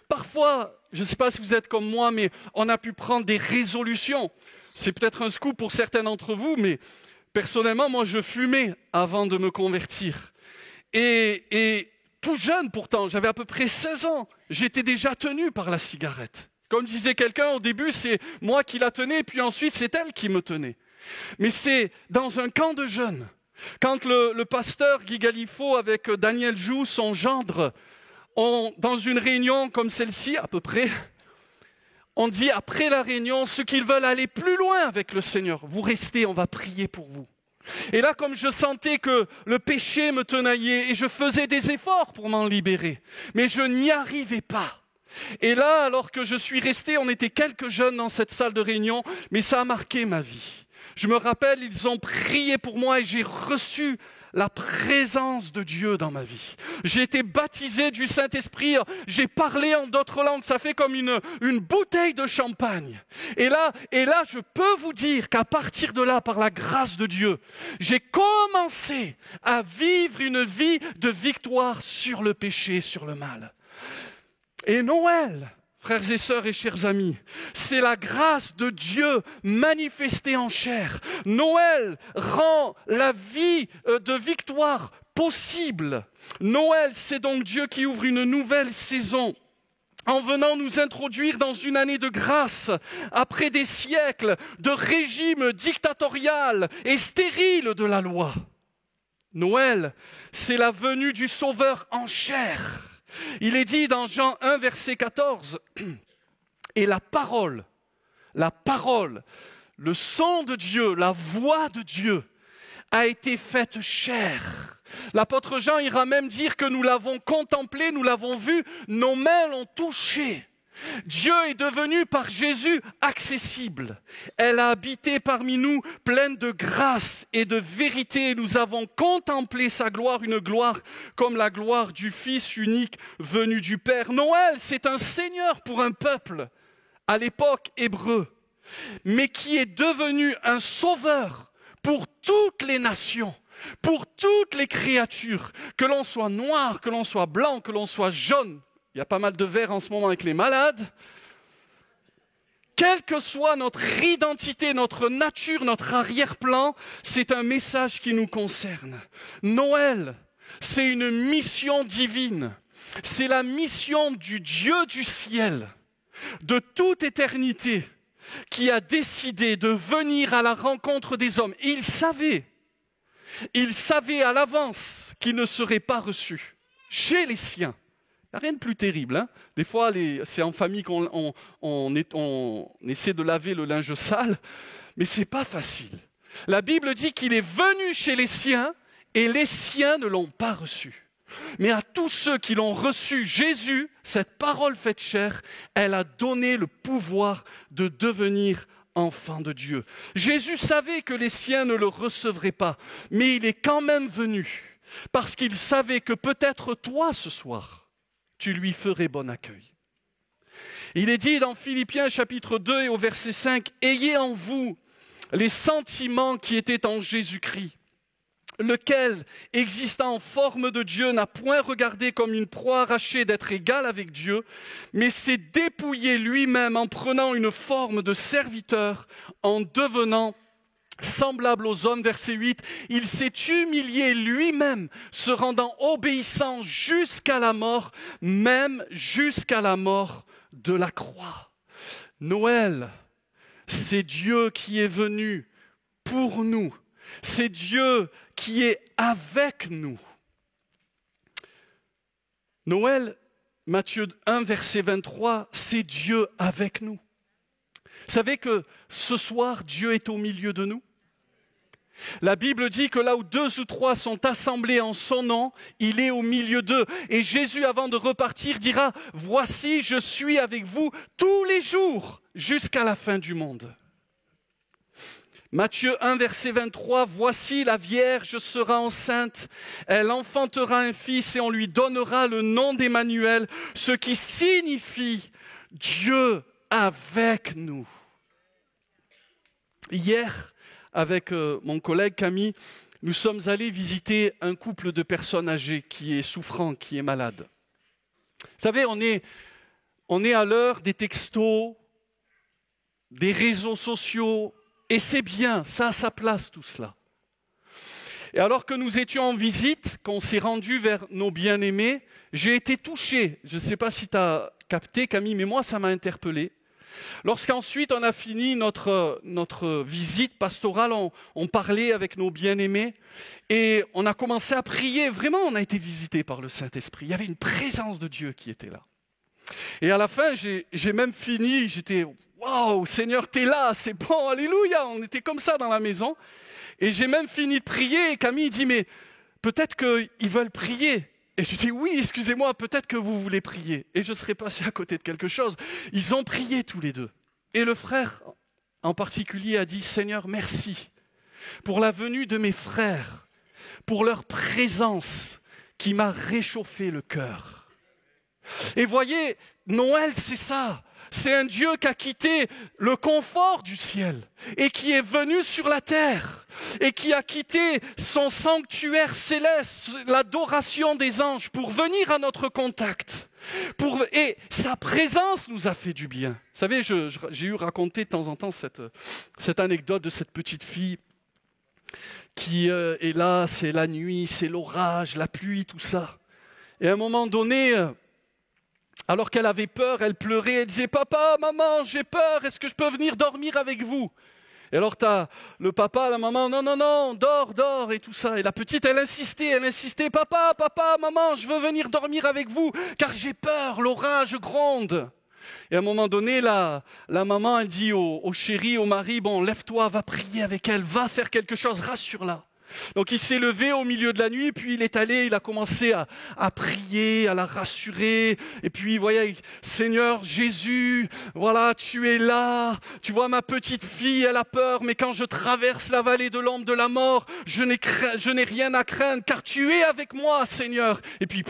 Parfois, je ne sais pas si vous êtes comme moi, mais on a pu prendre des résolutions. C'est peut-être un scoop pour certains d'entre vous, mais personnellement, moi, je fumais avant de me convertir. Et tout jeune pourtant, j'avais à peu près 16 ans, j'étais déjà tenu par la cigarette. Comme disait quelqu'un, au début, c'est moi qui la tenais, puis ensuite, c'est elle qui me tenait. Mais c'est dans un camp de jeunes. Quand le pasteur Guy Galifo avec Daniel Joux, son gendre, dans une réunion comme celle-ci à peu près, on dit après la réunion, ceux qui veulent aller plus loin avec le Seigneur, vous restez, on va prier pour vous. Et là, comme je sentais que le péché me tenaillait et je faisais des efforts pour m'en libérer, mais je n'y arrivais pas. Et là, alors que je suis resté, on était quelques jeunes dans cette salle de réunion, mais ça a marqué ma vie. Je me rappelle, ils ont prié pour moi et j'ai reçu la présence de Dieu dans ma vie. J'ai été baptisé du Saint-Esprit, j'ai parlé en d'autres langues, ça fait comme une bouteille de champagne. Et là, je peux vous dire qu'à partir de là, par la grâce de Dieu, j'ai commencé à vivre une vie de victoire sur le péché, sur le mal. Et Noël, frères et sœurs et chers amis, c'est la grâce de Dieu manifestée en chair. Noël rend la vie de victoire possible. Noël, c'est donc Dieu qui ouvre une nouvelle saison en venant nous introduire dans une année de grâce, après des siècles de régime dictatorial et stérile de la loi. Noël, c'est la venue du Sauveur en chair. Il est dit dans Jean 1, verset 14, « Et la parole, le son de Dieu, la voix de Dieu a été faite chair. » L'apôtre Jean ira même dire que nous l'avons contemplé, nous l'avons vu, nos mains l'ont touché. Dieu est devenu par Jésus accessible. Elle a habité parmi nous pleine de grâce et de vérité. Nous avons contemplé sa gloire, une gloire comme la gloire du Fils unique venu du Père. Noël, c'est un Seigneur pour un peuple à l'époque hébreu, mais qui est devenu un sauveur pour toutes les nations. Pour toutes les créatures, que l'on soit noir, que l'on soit blanc, que l'on soit jaune. Il y a pas mal de verre en ce moment avec les malades. Quelle que soit notre identité, notre nature, notre arrière-plan, c'est un message qui nous concerne. Noël, c'est une mission divine. C'est la mission du Dieu du ciel, de toute éternité, qui a décidé de venir à la rencontre des hommes. Et il savait à l'avance qu'il ne serait pas reçu chez les siens. Il n'y a rien de plus terrible. Hein. Des fois, c'est en famille qu'on essaie de laver le linge sale, mais ce n'est pas facile. La Bible dit qu'il est venu chez les siens et les siens ne l'ont pas reçu. Mais à tous ceux qui l'ont reçu, Jésus, cette parole faite chair, elle a donné le pouvoir de devenir enfant de Dieu. Jésus savait que les siens ne le recevraient pas, mais il est quand même venu parce qu'il savait que peut-être toi ce soir, tu lui ferais bon accueil. Il est dit dans Philippiens chapitre 2 et au verset 5, « Ayez en vous les sentiments qui étaient en Jésus-Christ, lequel, existant en forme de Dieu, n'a point regardé comme une proie arrachée d'être égal avec Dieu, mais s'est dépouillé lui-même en prenant une forme de serviteur, en devenant semblable aux hommes. » Verset 8, « Il s'est humilié lui-même, se rendant obéissant jusqu'à la mort, même jusqu'à la mort de la croix. » Noël, c'est Dieu qui est venu pour nous. C'est Dieu qui est avec nous. Noël, Matthieu 1, verset 23, c'est Dieu avec nous. Vous savez que ce soir, Dieu est au milieu de nous? La Bible dit que là où 2 ou 3 sont assemblés en son nom, il est au milieu d'eux. Et Jésus, avant de repartir, dira, « Voici, je suis avec vous tous les jours jusqu'à la fin du monde. » Matthieu 1, verset 23, « Voici la Vierge sera enceinte, elle enfantera un fils et on lui donnera le nom d'Emmanuel, ce qui signifie Dieu avec nous. » Hier, avec mon collègue Camille, nous sommes allés visiter un couple de personnes âgées qui est souffrant, qui est malade. Vous savez, on est à l'heure des textos, des réseaux sociaux, et c'est bien, ça a sa place tout cela. Et alors que nous étions en visite, qu'on s'est rendu vers nos bien-aimés, j'ai été touché. Je ne sais pas si tu as capté, Camille, mais moi ça m'a interpellé. Lorsqu'ensuite on a fini notre visite pastorale, on parlait avec nos bien-aimés et on a commencé à prier. Vraiment, on a été visité par le Saint-Esprit. Il y avait une présence de Dieu qui était là. Et à la fin, j'ai même fini, j'étais « Waouh, Seigneur, t'es là, c'est bon, alléluia !» On était comme ça dans la maison. Et j'ai même fini de prier et Camille dit « Mais peut-être qu'ils veulent prier. » Et je dis « Oui, excusez-moi, peut-être que vous voulez prier. » Et je serais passé à côté de quelque chose. Ils ont prié tous les deux. Et le frère en particulier a dit « Seigneur, merci pour la venue de mes frères, pour leur présence qui m'a réchauffé le cœur. » Et voyez, Noël, c'est ça. C'est un Dieu qui a quitté le confort du ciel et qui est venu sur la terre et qui a quitté son sanctuaire céleste, l'adoration des anges pour venir à notre contact. Et sa présence nous a fait du bien. Vous savez, j'ai eu raconté de temps en temps cette anecdote de cette petite fille qui est là, c'est la nuit, c'est l'orage, la pluie, tout ça. Et à un moment donné, alors qu'elle avait peur, elle pleurait, elle disait « Papa, maman, j'ai peur, est-ce que je peux venir dormir avec vous ?» Et alors tu as le papa, la maman « Non, non, non, dors, et tout ça. » Et la petite, elle insistait « Papa, maman, je veux venir dormir avec vous, car j'ai peur, l'orage gronde. » Et à un moment donné, la maman, elle dit au chéri, au mari « Bon, lève-toi, va prier avec elle, va faire quelque chose, rassure-la. » Donc il s'est levé au milieu de la nuit, puis il est allé, il a commencé à prier, à la rassurer. Et puis, vous voyez, Seigneur Jésus, voilà, tu es là. Tu vois, ma petite fille, elle a peur, mais quand je traverse la vallée de l'ombre de la mort, je n'ai rien à craindre, car tu es avec moi, Seigneur. Et puis,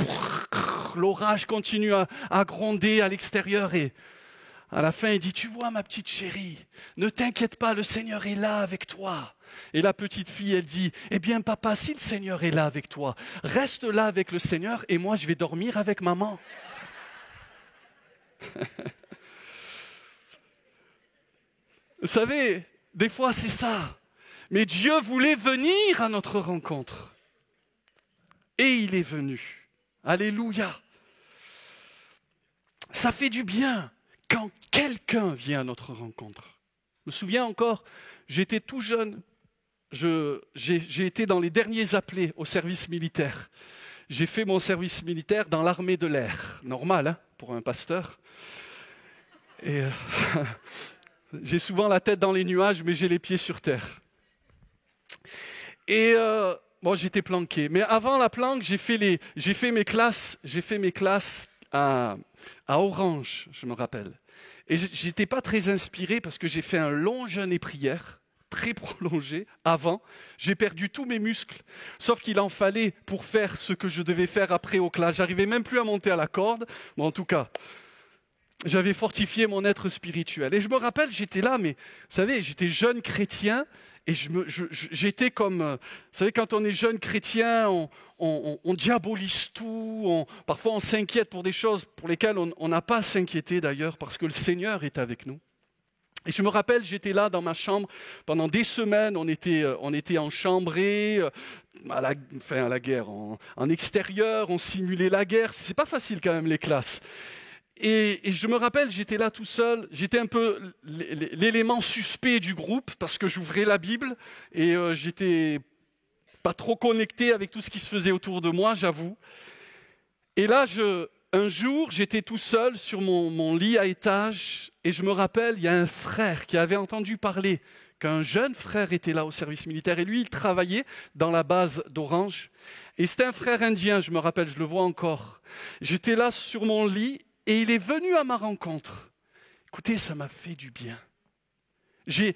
l'orage continue à gronder à l'extérieur et à la fin, il dit, tu vois, ma petite chérie, ne t'inquiète pas, le Seigneur est là avec toi. Et la petite fille, elle dit, eh bien papa, si le Seigneur est là avec toi, reste là avec le Seigneur et moi je vais dormir avec maman. Vous savez, des fois c'est ça. Mais Dieu voulait venir à notre rencontre. Et il est venu. Alléluia. Ça fait du bien quand quelqu'un vient à notre rencontre. Je me souviens encore, j'étais tout jeune. J'ai été dans les derniers appelés au service militaire. J'ai fait mon service militaire dans l'armée de l'air. Normal, hein, pour un pasteur. Et j'ai souvent la tête dans les nuages, mais j'ai les pieds sur terre. Et bon, j'étais planqué. Mais avant la planque, j'ai fait mes classes à Orange, je me rappelle. Et j'étais pas très inspiré parce que j'ai fait un long jeûne et prière. Très prolongé avant, j'ai perdu tous mes muscles, sauf qu'il en fallait pour faire ce que je devais faire après au clash. J'arrivais même plus à monter à la corde, mais en tout cas, j'avais fortifié mon être spirituel. Et je me rappelle, j'étais là, mais vous savez, j'étais jeune chrétien, et j'étais comme, vous savez, quand on est jeune chrétien, on diabolise tout, parfois on s'inquiète pour des choses pour lesquelles on n'a pas à s'inquiéter d'ailleurs, parce que le Seigneur est avec nous. Et je me rappelle, j'étais là dans ma chambre pendant des semaines, on était enchambrés, à la guerre, en extérieur, on simulait la guerre. C'est pas facile quand même les classes. Et je me rappelle, j'étais là tout seul, j'étais un peu l'élément suspect du groupe parce que j'ouvrais la Bible et j'étais pas trop connecté avec tout ce qui se faisait autour de moi, j'avoue. Et là, un jour, j'étais tout seul sur mon lit à étage et je me rappelle, il y a un frère qui avait entendu parler qu'un jeune frère était là au service militaire. Et lui, il travaillait dans la base d'Orange. Et c'était un frère indien, je me rappelle, je le vois encore. J'étais là sur mon lit et il est venu à ma rencontre. Écoutez, ça m'a fait du bien. J'ai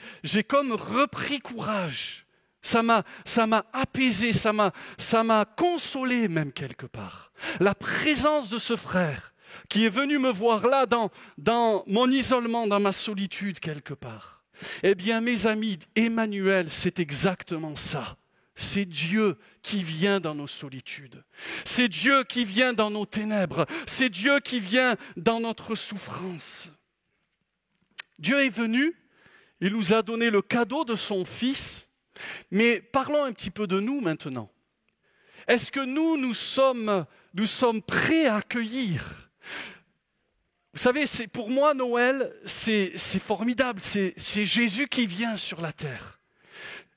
comme repris courage. Ça m'a apaisé, ça m'a consolé même quelque part. La présence de ce frère qui est venu me voir là dans mon isolement, dans ma solitude quelque part. Eh bien, mes amis, Emmanuel, c'est exactement ça. C'est Dieu qui vient dans nos solitudes. C'est Dieu qui vient dans nos ténèbres. C'est Dieu qui vient dans notre souffrance. Dieu est venu, il nous a donné le cadeau de son Fils. Mais parlons un petit peu de nous maintenant. Est-ce que nous sommes prêts à accueillir? Vous savez, pour moi, Noël, c'est formidable. C'est Jésus qui vient sur la terre.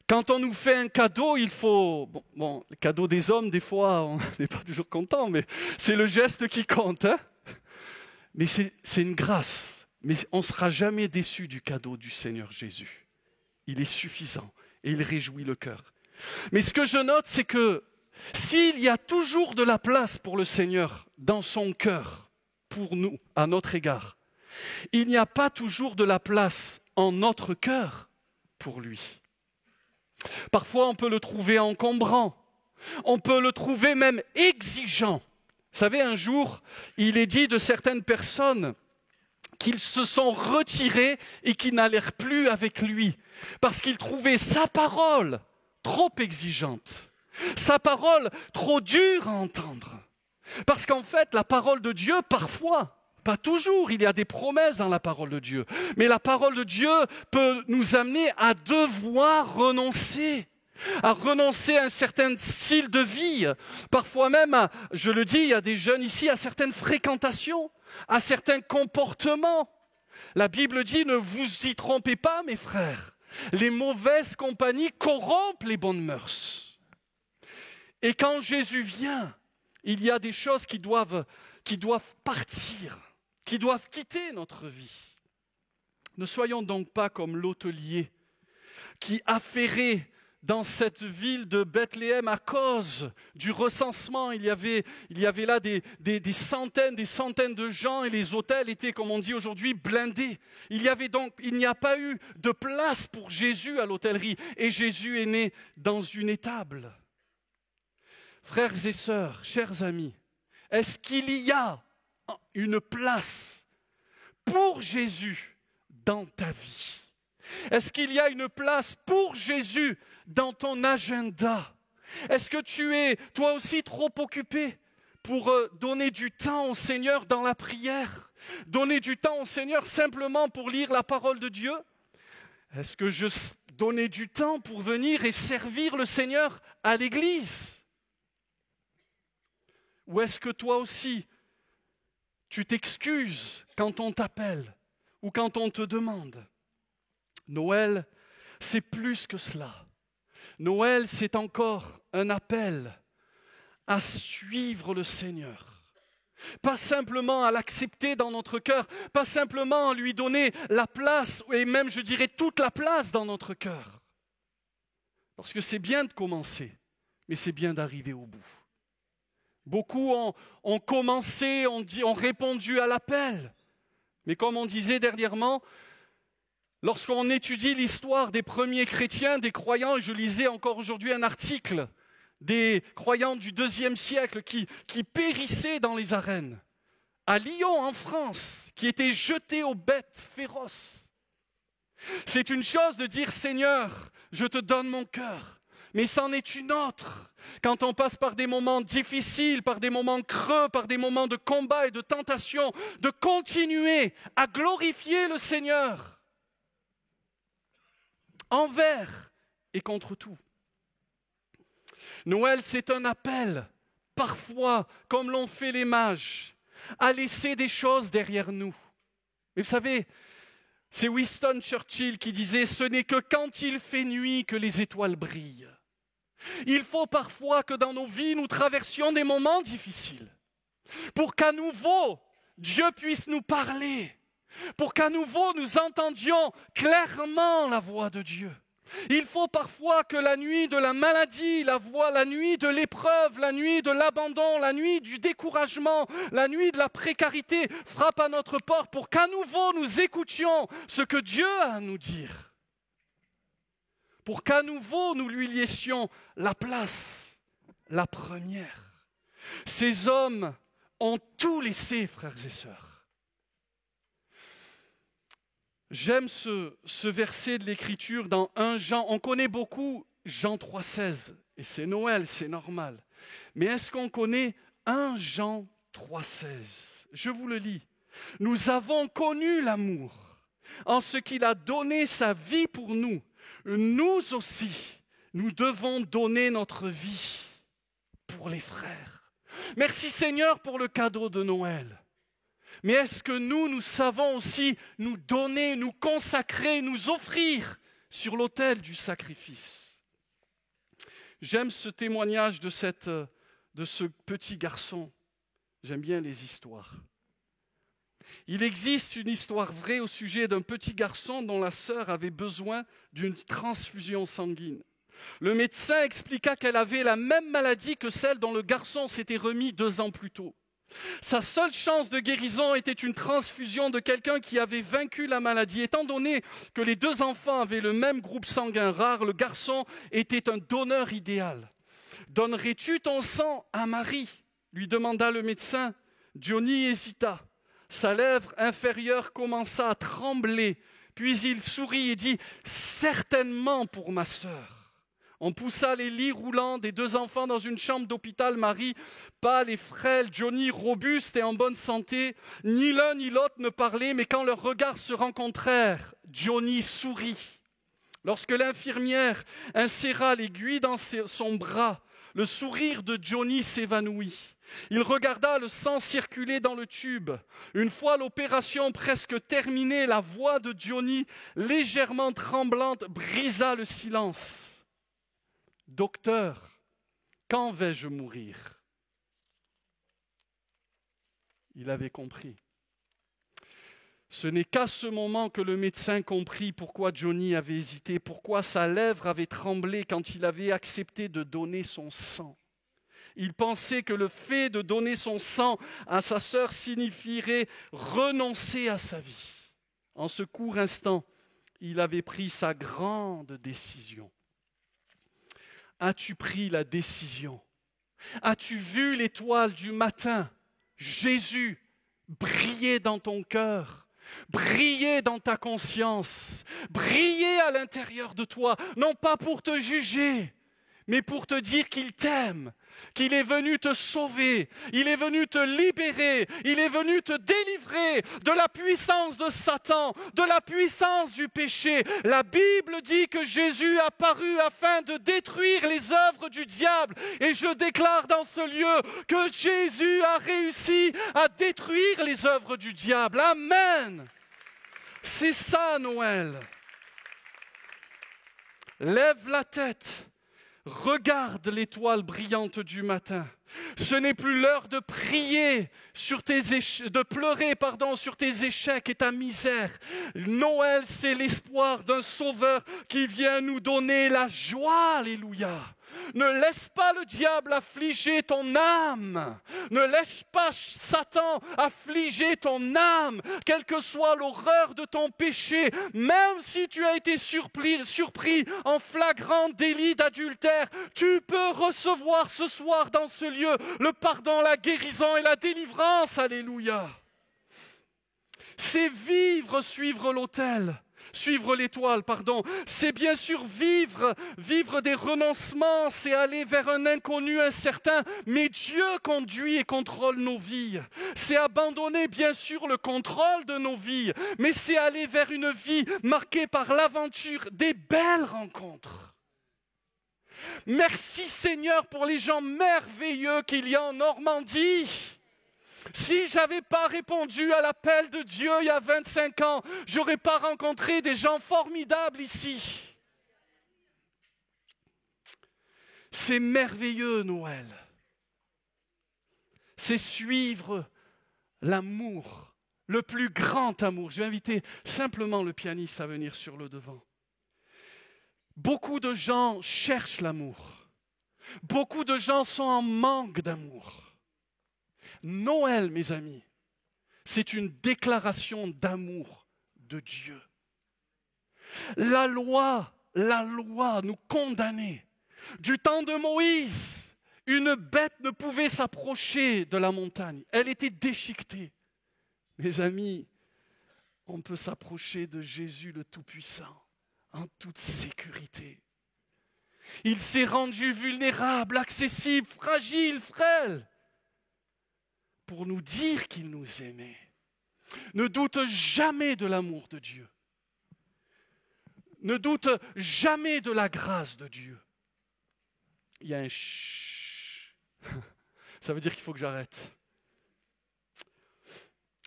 Quand on nous fait un cadeau, il faut... Bon, le cadeau des hommes, des fois, on n'est pas toujours content, mais c'est le geste qui compte. Hein? Mais c'est une grâce. Mais on ne sera jamais déçu du cadeau du Seigneur Jésus. Il est suffisant et il réjouit le cœur. Mais ce que je note, c'est que s'il y a toujours de la place pour le Seigneur dans son cœur, pour nous, à notre égard, il n'y a pas toujours de la place en notre cœur pour lui. Parfois, on peut le trouver encombrant, on peut le trouver même exigeant. Vous savez, un jour, il est dit de certaines personnes qu'ils se sont retirés et qu'ils n'allèrent plus avec lui, parce qu'ils trouvaient sa parole trop exigeante, sa parole trop dure à entendre. Parce qu'en fait, la parole de Dieu, parfois, pas toujours, il y a des promesses dans la parole de Dieu, mais la parole de Dieu peut nous amener à devoir renoncer à un certain style de vie, parfois même, je le dis, il y a des jeunes ici, à certaines fréquentations, à certains comportements. La Bible dit, ne vous y trompez pas, mes frères, les mauvaises compagnies corrompent les bonnes mœurs. Et quand Jésus vient, il y a des choses qui doivent partir, qui doivent quitter notre vie. Ne soyons donc pas comme l'hôtelier qui affairé dans cette ville de Bethléem à cause du recensement. Il y avait là des centaines de gens et les hôtels étaient, comme on dit aujourd'hui, blindés. Il n'y a pas eu de place pour Jésus à l'hôtellerie et Jésus est né dans une étable. Frères et sœurs, chers amis, est-ce qu'il y a une place pour Jésus dans ta vie? Est-ce qu'il y a une place pour Jésus dans ton agenda? Est-ce que tu es toi aussi trop occupé pour donner du temps au Seigneur dans la prière? Donner du temps au Seigneur simplement pour lire la parole de Dieu? Est-ce que je donnais du temps pour venir et servir le Seigneur à l'église? Ou est-ce que toi aussi, tu t'excuses quand on t'appelle ou quand on te demande? Noël, c'est plus que cela. Noël, c'est encore un appel à suivre le Seigneur. Pas simplement à l'accepter dans notre cœur, pas simplement à lui donner la place, et même je dirais toute la place dans notre cœur. Parce que c'est bien de commencer, mais c'est bien d'arriver au bout. Beaucoup ont commencé, ont répondu à l'appel. Mais comme on disait dernièrement, lorsqu'on étudie l'histoire des premiers chrétiens, des croyants, et je lisais encore aujourd'hui un article des croyants du IIe siècle qui périssaient dans les arènes, à Lyon en France, qui étaient jetés aux bêtes féroces. C'est une chose de dire « Seigneur, je te donne mon cœur ». Mais c'en est une autre, quand on passe par des moments difficiles, par des moments creux, par des moments de combat et de tentation, de continuer à glorifier le Seigneur envers et contre tout. Noël, c'est un appel, parfois, comme l'ont fait les mages, à laisser des choses derrière nous. Mais vous savez, c'est Winston Churchill qui disait « Ce n'est que quand il fait nuit que les étoiles brillent ». Il faut parfois que dans nos vies, nous traversions des moments difficiles pour qu'à nouveau, Dieu puisse nous parler pour qu'à nouveau nous entendions clairement la voix de Dieu. Il faut parfois que la nuit de la maladie, la nuit de l'épreuve, la nuit de l'abandon, la nuit du découragement, la nuit de la précarité frappe à notre porte pour qu'à nouveau nous écoutions ce que Dieu a à nous dire. Pour qu'à nouveau nous lui laissions la place, la première. Ces hommes ont tout laissé, frères et sœurs. J'aime ce verset de l'Écriture dans 1 Jean. On connaît beaucoup Jean 3,16 et c'est Noël, c'est normal. Mais est-ce qu'on connaît 1 Jean 3,16 ? Je vous le lis. Nous avons connu l'amour en ce qu'il a donné sa vie pour nous. Nous aussi, nous devons donner notre vie pour les frères. Merci Seigneur pour le cadeau de Noël. Mais est-ce que nous savons aussi nous donner, nous consacrer, nous offrir sur l'autel du sacrifice? J'aime ce témoignage de ce petit garçon. J'aime bien les histoires. Il existe une histoire vraie au sujet d'un petit garçon dont la sœur avait besoin d'une transfusion sanguine. Le médecin expliqua qu'elle avait la même maladie que celle dont le garçon s'était remis 2 ans plus tôt. Sa seule chance de guérison était une transfusion de quelqu'un qui avait vaincu la maladie. Étant donné que les 2 enfants avaient le même groupe sanguin rare, le garçon était un donneur idéal. « Donnerais-tu ton sang à Marie ?» lui demanda le médecin. Johnny hésita. Sa lèvre inférieure commença à trembler. Puis il sourit et dit « Certainement pour ma sœur. » On poussa les lits roulants des 2 enfants dans une chambre d'hôpital. Marie, pâle et frêle, Johnny, robuste et en bonne santé. Ni l'un ni l'autre ne parlaient, mais quand leurs regards se rencontrèrent, Johnny sourit. Lorsque l'infirmière inséra l'aiguille dans son bras, le sourire de Johnny s'évanouit. Il regarda le sang circuler dans le tube. Une fois l'opération presque terminée, la voix de Johnny, légèrement tremblante, brisa le silence. « Docteur, quand vais-je mourir ?» Il avait compris. Ce n'est qu'à ce moment que le médecin comprit pourquoi Johnny avait hésité, pourquoi sa lèvre avait tremblé quand il avait accepté de donner son sang. Il pensait que le fait de donner son sang à sa sœur signifierait renoncer à sa vie. En ce court instant, il avait pris sa grande décision. As-tu pris la décision? As-tu vu l'étoile du matin, Jésus, briller dans ton cœur, briller dans ta conscience, briller à l'intérieur de toi, non pas pour te juger, mais pour te dire qu'il t'aime, qu'il est venu te sauver, il est venu te libérer, il est venu te délivrer de la puissance de Satan, de la puissance du péché. La Bible dit que Jésus a paru afin de détruire les œuvres du diable. Et je déclare dans ce lieu que Jésus a réussi à détruire les œuvres du diable. Amen. C'est ça Noël. Lève la tête. Regarde l'étoile brillante du matin. Ce n'est plus l'heure de prier sur de pleurer sur tes échecs et ta misère. Noël, c'est l'espoir d'un sauveur qui vient nous donner la joie. Alléluia. Ne laisse pas le diable affliger ton âme. Ne laisse pas Satan affliger ton âme, quelle que soit l'horreur de ton péché. Même si tu as été surpris en flagrant délit d'adultère, tu peux recevoir ce soir dans ce lieu le pardon, la guérison et la délivrance. Alléluia. C'est suivre l'autel. Suivre l'étoile, c'est bien sûr vivre des renoncements, c'est aller vers un inconnu incertain, mais Dieu conduit et contrôle nos vies. C'est abandonner bien sûr le contrôle de nos vies, mais c'est aller vers une vie marquée par l'aventure des belles rencontres. Merci Seigneur pour les gens merveilleux qu'il y a en Normandie. Si je n'avais pas répondu à l'appel de Dieu il y a 25 ans, je n'aurais pas rencontré des gens formidables ici. C'est merveilleux Noël. C'est suivre l'amour, le plus grand amour. Je vais inviter simplement le pianiste à venir sur le devant. Beaucoup de gens cherchent l'amour. Beaucoup de gens sont en manque d'amour. Noël, mes amis, c'est une déclaration d'amour de Dieu. La loi nous condamnait. Du temps de Moïse, une bête ne pouvait s'approcher de la montagne. Elle était déchiquetée. Mes amis, on peut s'approcher de Jésus le Tout-Puissant en toute sécurité. Il s'est rendu vulnérable, accessible, fragile, frêle, pour nous dire qu'il nous aimait. Ne doute jamais de l'amour de Dieu. Ne doute jamais de la grâce de Dieu. Il y a un chut. Ça veut dire qu'il faut que j'arrête.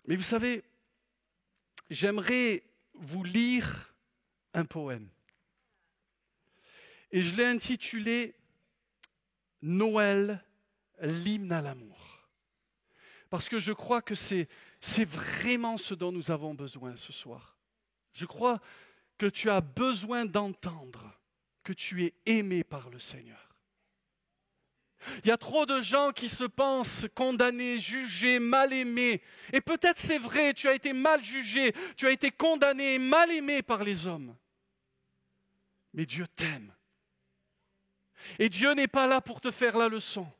Mais vous savez, j'aimerais vous lire un poème. Et je l'ai intitulé « Noël, l'hymne à l'amour ». Parce que je crois que c'est vraiment ce dont nous avons besoin ce soir. Je crois que tu as besoin d'entendre que tu es aimé par le Seigneur. Il y a trop de gens qui se pensent condamnés, jugés, mal aimés. Et peut-être c'est vrai, tu as été mal jugé, tu as été condamné et mal aimé par les hommes. Mais Dieu t'aime. Et Dieu n'est pas là pour te faire la leçon.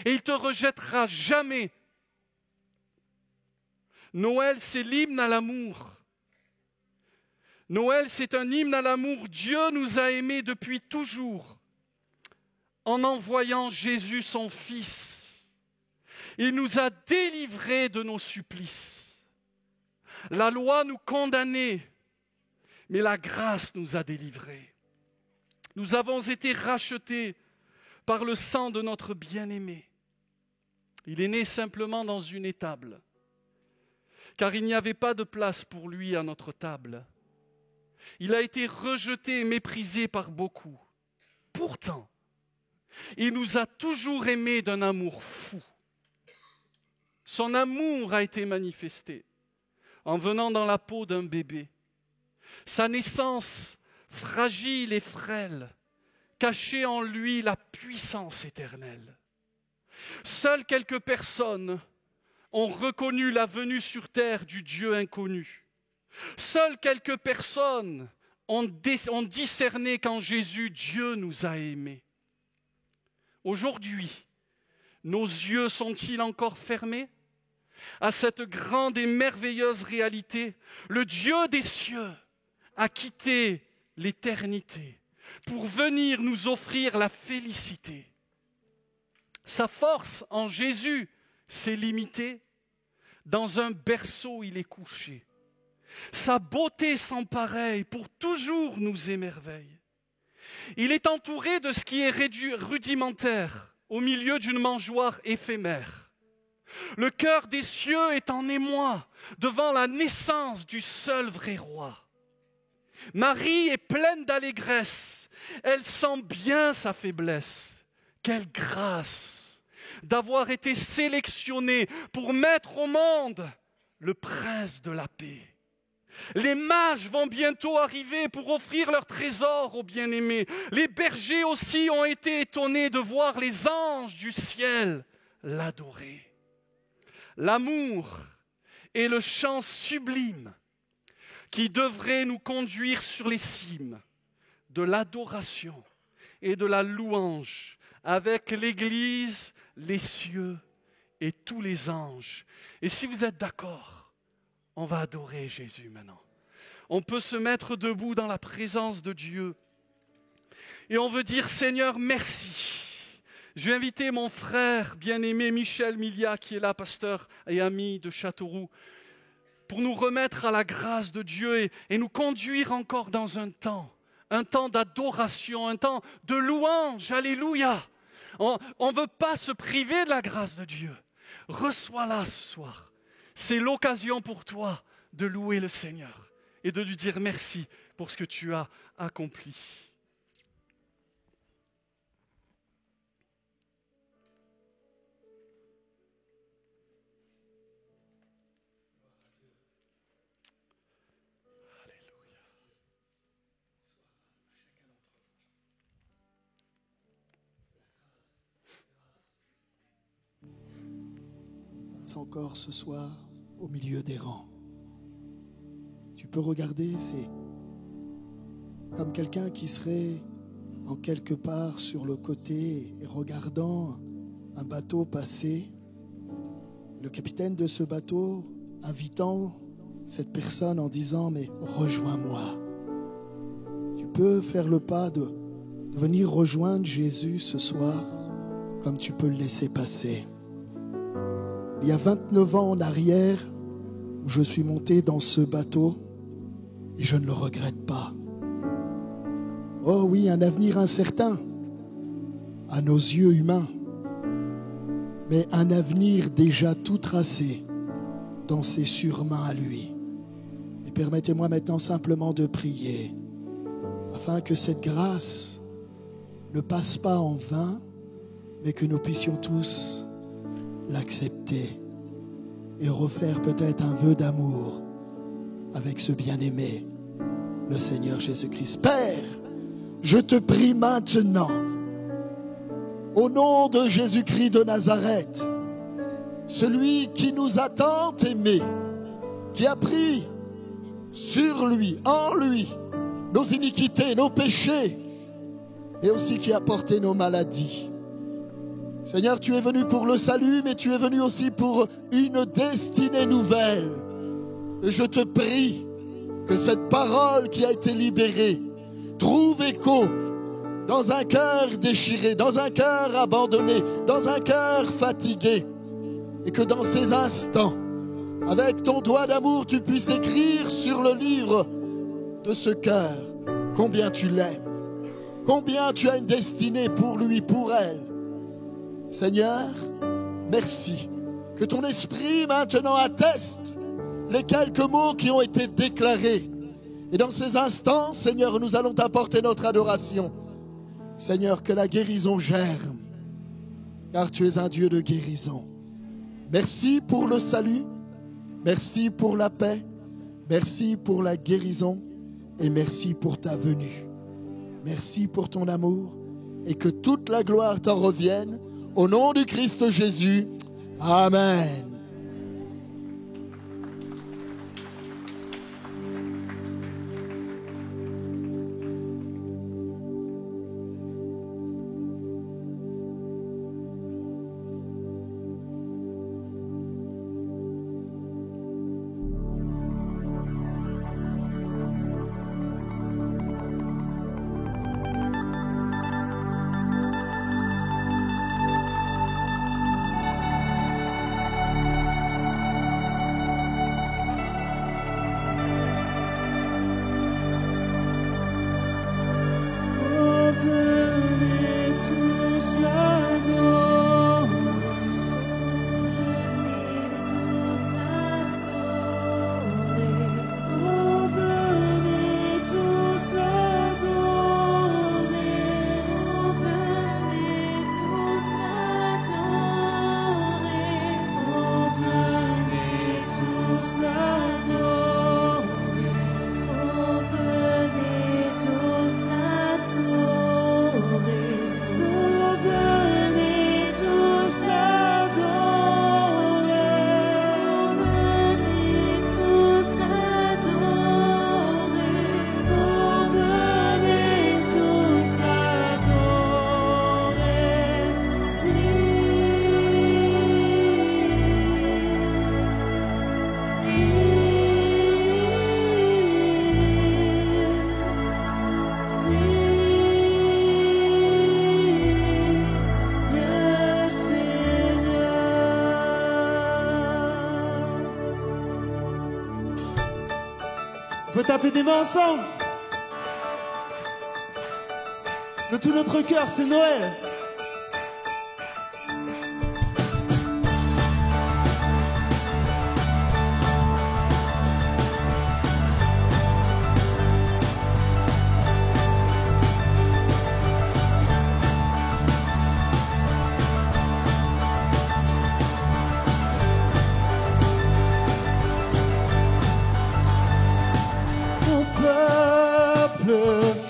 Et il ne te rejettera jamais. Noël, c'est l'hymne à l'amour. Noël, c'est un hymne à l'amour. Dieu nous a aimés depuis toujours. En envoyant Jésus, son Fils, il nous a délivrés de nos supplices. La loi nous condamnait, mais la grâce nous a délivrés. Nous avons été rachetés par le sang de notre bien-aimé. Il est né simplement dans une étable, car il n'y avait pas de place pour lui à notre table. Il a été rejeté et méprisé par beaucoup. Pourtant, il nous a toujours aimés d'un amour fou. Son amour a été manifesté en venant dans la peau d'un bébé. Sa naissance fragile et frêle cachait en lui la puissance éternelle. Seules quelques personnes ont reconnu la venue sur terre du Dieu inconnu. Seules quelques personnes ont discerné qu'en Jésus, Dieu nous a aimés. Aujourd'hui, nos yeux sont-ils encore fermés à cette grande et merveilleuse réalité? Le Dieu des cieux a quitté l'éternité pour venir nous offrir la félicité. Sa force en Jésus s'est limitée. Dans un berceau, il est couché. Sa beauté sans pareille pour toujours nous émerveille. Il est entouré de ce qui est rudimentaire au milieu d'une mangeoire éphémère. Le cœur des cieux est en émoi devant la naissance du seul vrai roi. Marie est pleine d'allégresse, elle sent bien sa faiblesse. Quelle grâce d'avoir été sélectionnée pour mettre au monde le prince de la paix. Les mages vont bientôt arriver pour offrir leur trésor aux bien-aimés. Les bergers aussi ont été étonnés de voir les anges du ciel l'adorer. L'amour est le chant sublime qui devrait nous conduire sur les cimes de l'adoration et de la louange avec l'Église, les cieux et tous les anges. Et si vous êtes d'accord, on va adorer Jésus maintenant. On peut se mettre debout dans la présence de Dieu. Et on veut dire, Seigneur, merci. Je vais inviter mon frère bien-aimé Michel Milia, qui est là, pasteur et ami de Châteauroux, pour nous remettre à la grâce de Dieu et nous conduire encore dans un temps d'adoration, un temps de louange. Alléluia. On ne veut pas se priver de la grâce de Dieu. Reçois-la ce soir. C'est l'occasion pour toi de louer le Seigneur et de lui dire merci pour ce que tu as accompli. encore ce soir au milieu des rangs. Tu peux regarder, c'est comme quelqu'un qui serait en quelque part sur le côté et regardant un bateau passer. Le capitaine de ce bateau invitant cette personne en disant « mais rejoins-moi ». Tu peux faire le pas de venir rejoindre Jésus ce soir comme tu peux le laisser passer. Il y a 29 ans en arrière où je suis monté dans ce bateau et je ne le regrette pas. Oh oui, un avenir incertain à nos yeux humains, mais un avenir déjà tout tracé dans ses sûres mains à lui. Et permettez-moi maintenant simplement de prier afin que cette grâce ne passe pas en vain, mais que nous puissions tous l'accepter et refaire peut-être un vœu d'amour avec ce bien-aimé, le Seigneur Jésus-Christ. Père, je te prie maintenant, au nom de Jésus-Christ de Nazareth, celui qui nous a tant aimés, qui a pris sur lui, en lui, nos iniquités, nos péchés, et aussi qui a porté nos maladies. Seigneur, tu es venu pour le salut, mais tu es venu aussi pour une destinée nouvelle. Et je te prie que cette parole qui a été libérée trouve écho dans un cœur déchiré, dans un cœur abandonné, dans un cœur fatigué. Et que dans ces instants, avec ton doigt d'amour, tu puisses écrire sur le livre de ce cœur combien tu l'aimes, combien tu as une destinée pour lui, pour elle. Seigneur, merci que ton esprit maintenant atteste les quelques mots qui ont été déclarés. Et dans ces instants, Seigneur, nous allons t'apporter notre adoration. Seigneur, que la guérison germe, car tu es un Dieu de guérison. Merci pour le salut, merci pour la paix, merci pour la guérison et merci pour ta venue. Merci pour ton amour et que toute la gloire t'en revienne. Au nom du Christ Jésus, Amen. On peut taper des mains ensemble. De tout notre cœur, c'est Noël.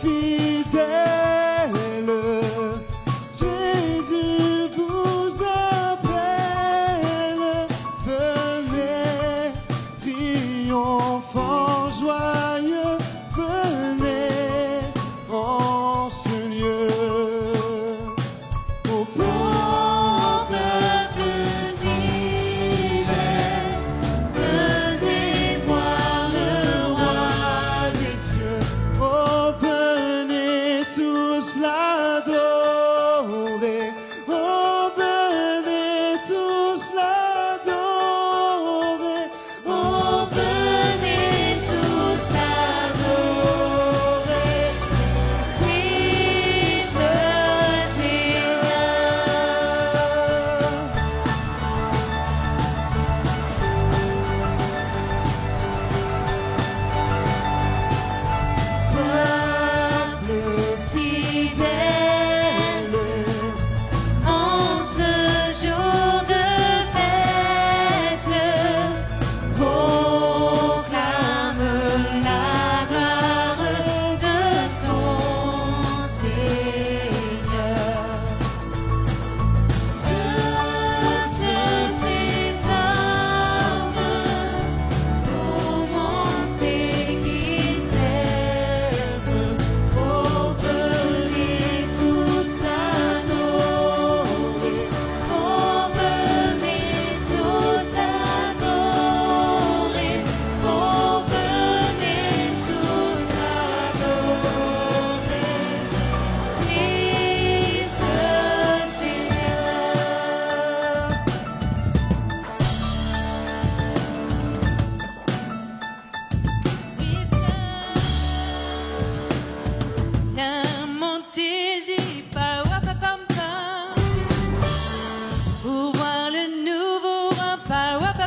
Fidèle,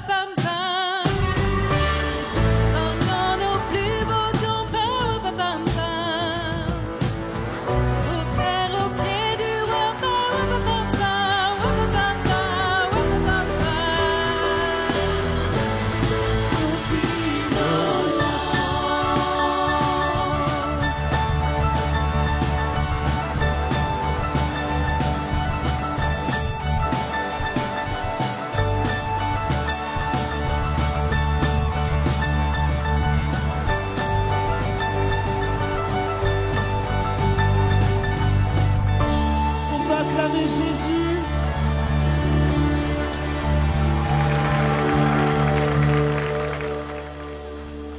Portant nos plus beaux tombes, offert au pied du roi, Est-ce qu'on peut acclamer Jésus?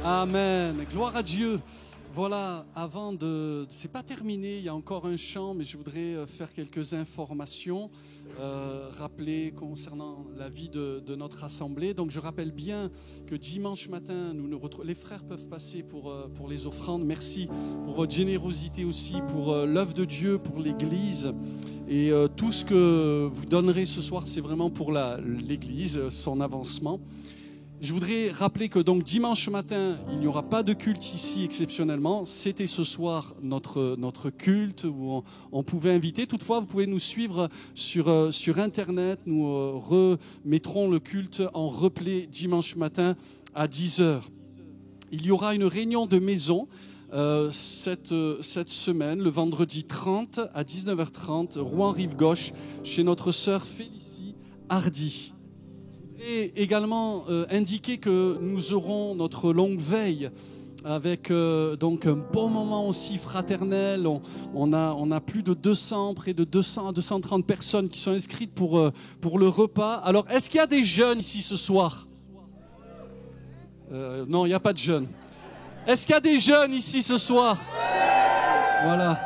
Amen. Gloire à Dieu. Voilà, avant de... C'est pas terminé, il y a encore un chant, mais je voudrais faire quelques informations, rappeler concernant la vie de notre assemblée. Donc je rappelle bien que dimanche matin, les frères peuvent passer pour les offrandes. Merci pour votre générosité aussi, pour l'œuvre de Dieu, pour l'Église. Et tout ce que vous donnerez ce soir, c'est vraiment pour l'Église, son avancement. Je voudrais rappeler que donc dimanche matin, il n'y aura pas de culte ici exceptionnellement. C'était ce soir notre culte où on pouvait inviter. Toutefois, vous pouvez nous suivre sur Internet. Nous remettrons le culte en replay dimanche matin à 10h. Il y aura une réunion de maison cette semaine, le vendredi 30 à 19h30, Rouen-Rive-Gauche, chez notre sœur Félicie Hardy. Et également indiquer que nous aurons notre longue veille avec donc un bon moment aussi fraternel. On a plus de 200, près de 200 à 230 personnes qui sont inscrites pour le repas. Alors, est-ce qu'il y a des jeunes ici ce soir? Non, il n'y a pas de jeunes. Est-ce qu'il y a des jeunes ici ce soir? Voilà.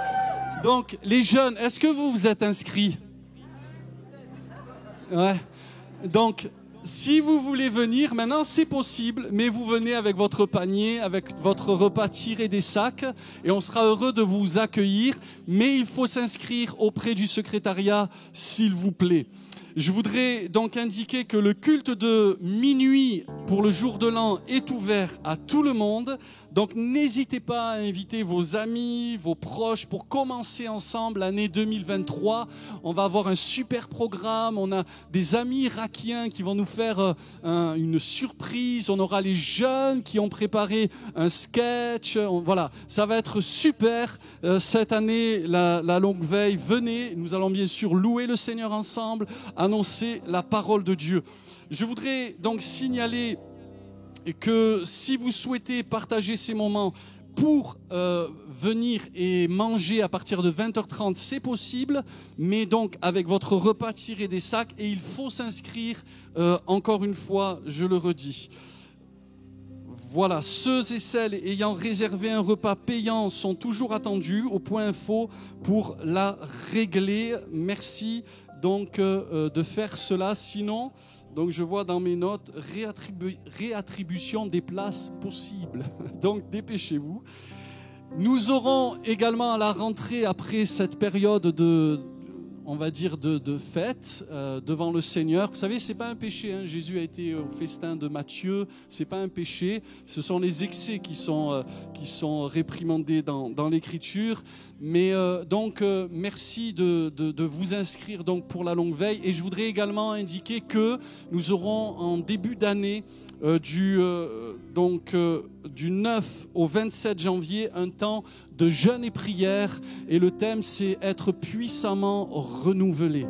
Donc, les jeunes, est-ce que vous êtes inscrits? Ouais. Donc, si vous voulez venir, maintenant c'est possible, mais vous venez avec votre panier, avec votre repas tiré des sacs, et on sera heureux de vous accueillir, mais il faut s'inscrire auprès du secrétariat, s'il vous plaît. Je voudrais donc indiquer que le culte de minuit pour le jour de l'an est ouvert à tout le monde. Donc n'hésitez pas à inviter vos amis, vos proches pour commencer ensemble l'année 2023. On va avoir un super programme. On a des amis irakiens qui vont nous faire une surprise. On aura les jeunes qui ont préparé un sketch. Voilà, ça va être super. Cette année, la longue veille, venez. Nous allons bien sûr louer le Seigneur ensemble, annoncer la parole de Dieu. Je voudrais donc signaler que si vous souhaitez partager ces moments pour venir et manger à partir de 20h30, c'est possible, mais donc avec votre repas tiré des sacs, et il faut s'inscrire, encore une fois, je le redis. Voilà, ceux et celles ayant réservé un repas payant sont toujours attendus au point info pour la régler. Merci donc de faire cela, sinon... Donc je vois dans mes notes, réattribution des places possibles. Donc dépêchez-vous. Nous aurons également à la rentrée, après cette période de fête devant le Seigneur. Vous savez, c'est pas un péché. Hein. Jésus a été au festin de Matthieu. C'est pas un péché. Ce sont les excès qui sont réprimandés dans l'Écriture. Mais merci de vous inscrire donc pour la longue veille. Et je voudrais également indiquer que nous aurons en début d'année du 9 au 27 janvier, un temps de jeûne et prière, et le thème c'est être puissamment renouvelé.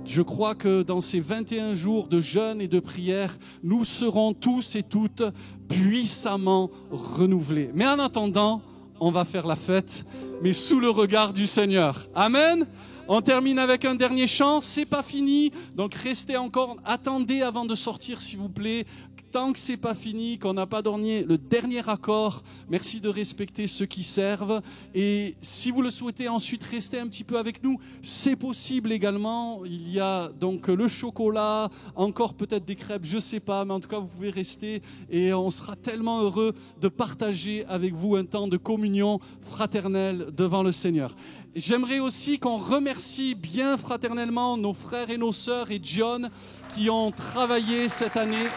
Je crois que dans ces 21 jours de jeûne et de prière, nous serons tous et toutes puissamment renouvelés. Mais en attendant, on va faire la fête, mais sous le regard du Seigneur. Amen. On termine avec un dernier chant, c'est pas fini, donc restez encore, attendez avant de sortir s'il vous plaît. Tant que c'est pas fini, qu'on n'a pas donné le dernier accord, merci de respecter ceux qui servent. Et si vous le souhaitez ensuite rester un petit peu avec nous, c'est possible également. Il y a donc le chocolat, encore peut-être des crêpes, je sais pas, mais en tout cas vous pouvez rester et on sera tellement heureux de partager avec vous un temps de communion fraternelle devant le Seigneur. J'aimerais aussi qu'on remercie bien fraternellement nos frères et nos sœurs et John qui ont travaillé cette année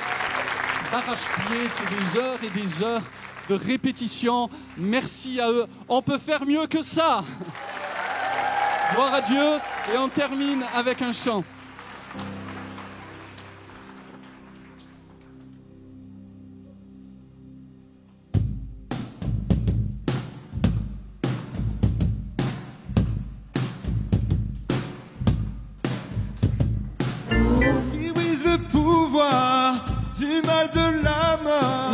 d'arrache-pied. C'est des heures et des heures de répétition. Merci à eux. On peut faire mieux que ça. Gloire à Dieu. Et on termine avec un chant. Qui brise le pouvoir du mal de la mort,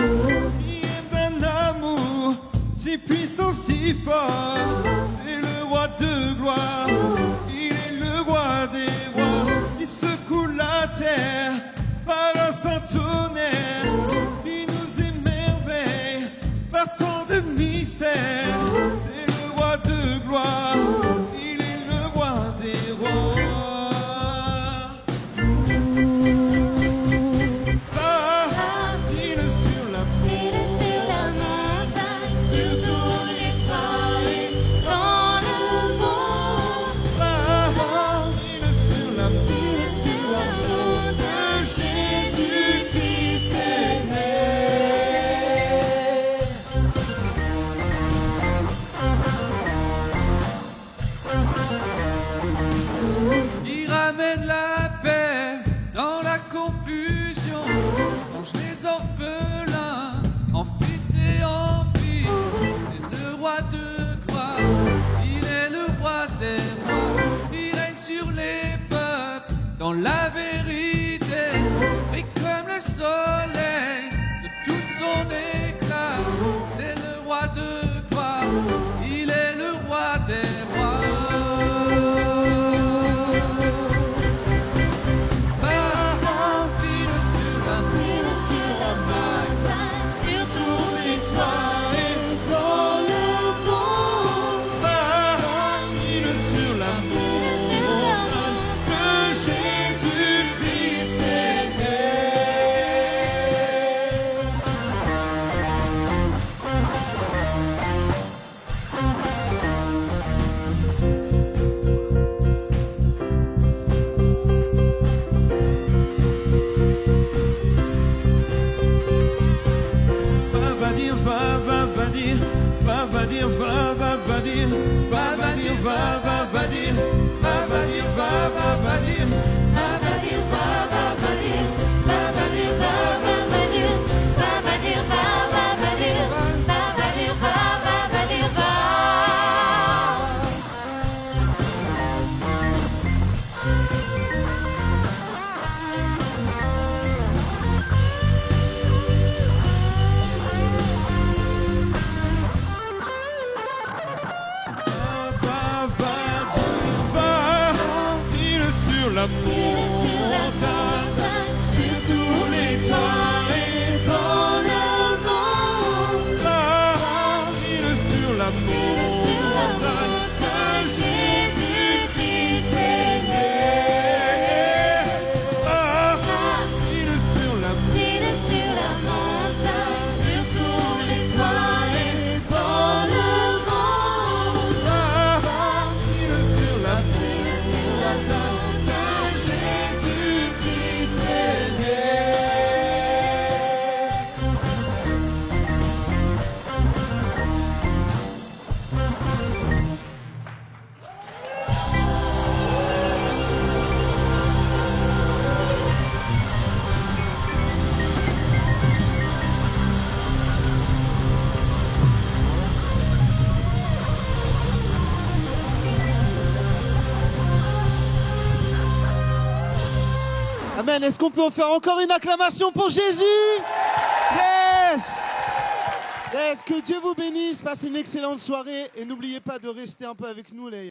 qui aime d'un amour si puissant, si fort. C'est le roi de gloire, il est le roi des rois. Il secoue la terre par un saint tonnerre, il nous émerveille par tant de mystères. C'est le roi de gloire, il est le roi des rois. Il ramène la paix dans la confusion, change les orphelins en fils et en filles. C'est le roi de gloire, il est le roi des rois. Il règne sur les peuples dans la vérité, et comme le soleil de tout son éclat. C'est le roi de gloire, il est le roi des rois. La montagne, sur tous les toits et dans le monde. Là, il sur la montagne, Jésus-Christ est né. Là, il sur la montagne, sur tous les toits et dans le monde. Là, il sur la montagne. Amen. Est-ce qu'on peut faire encore une acclamation pour Jésus? Yes! Yes, que Dieu vous bénisse. Passez une excellente soirée et n'oubliez pas de rester un peu avec nous, les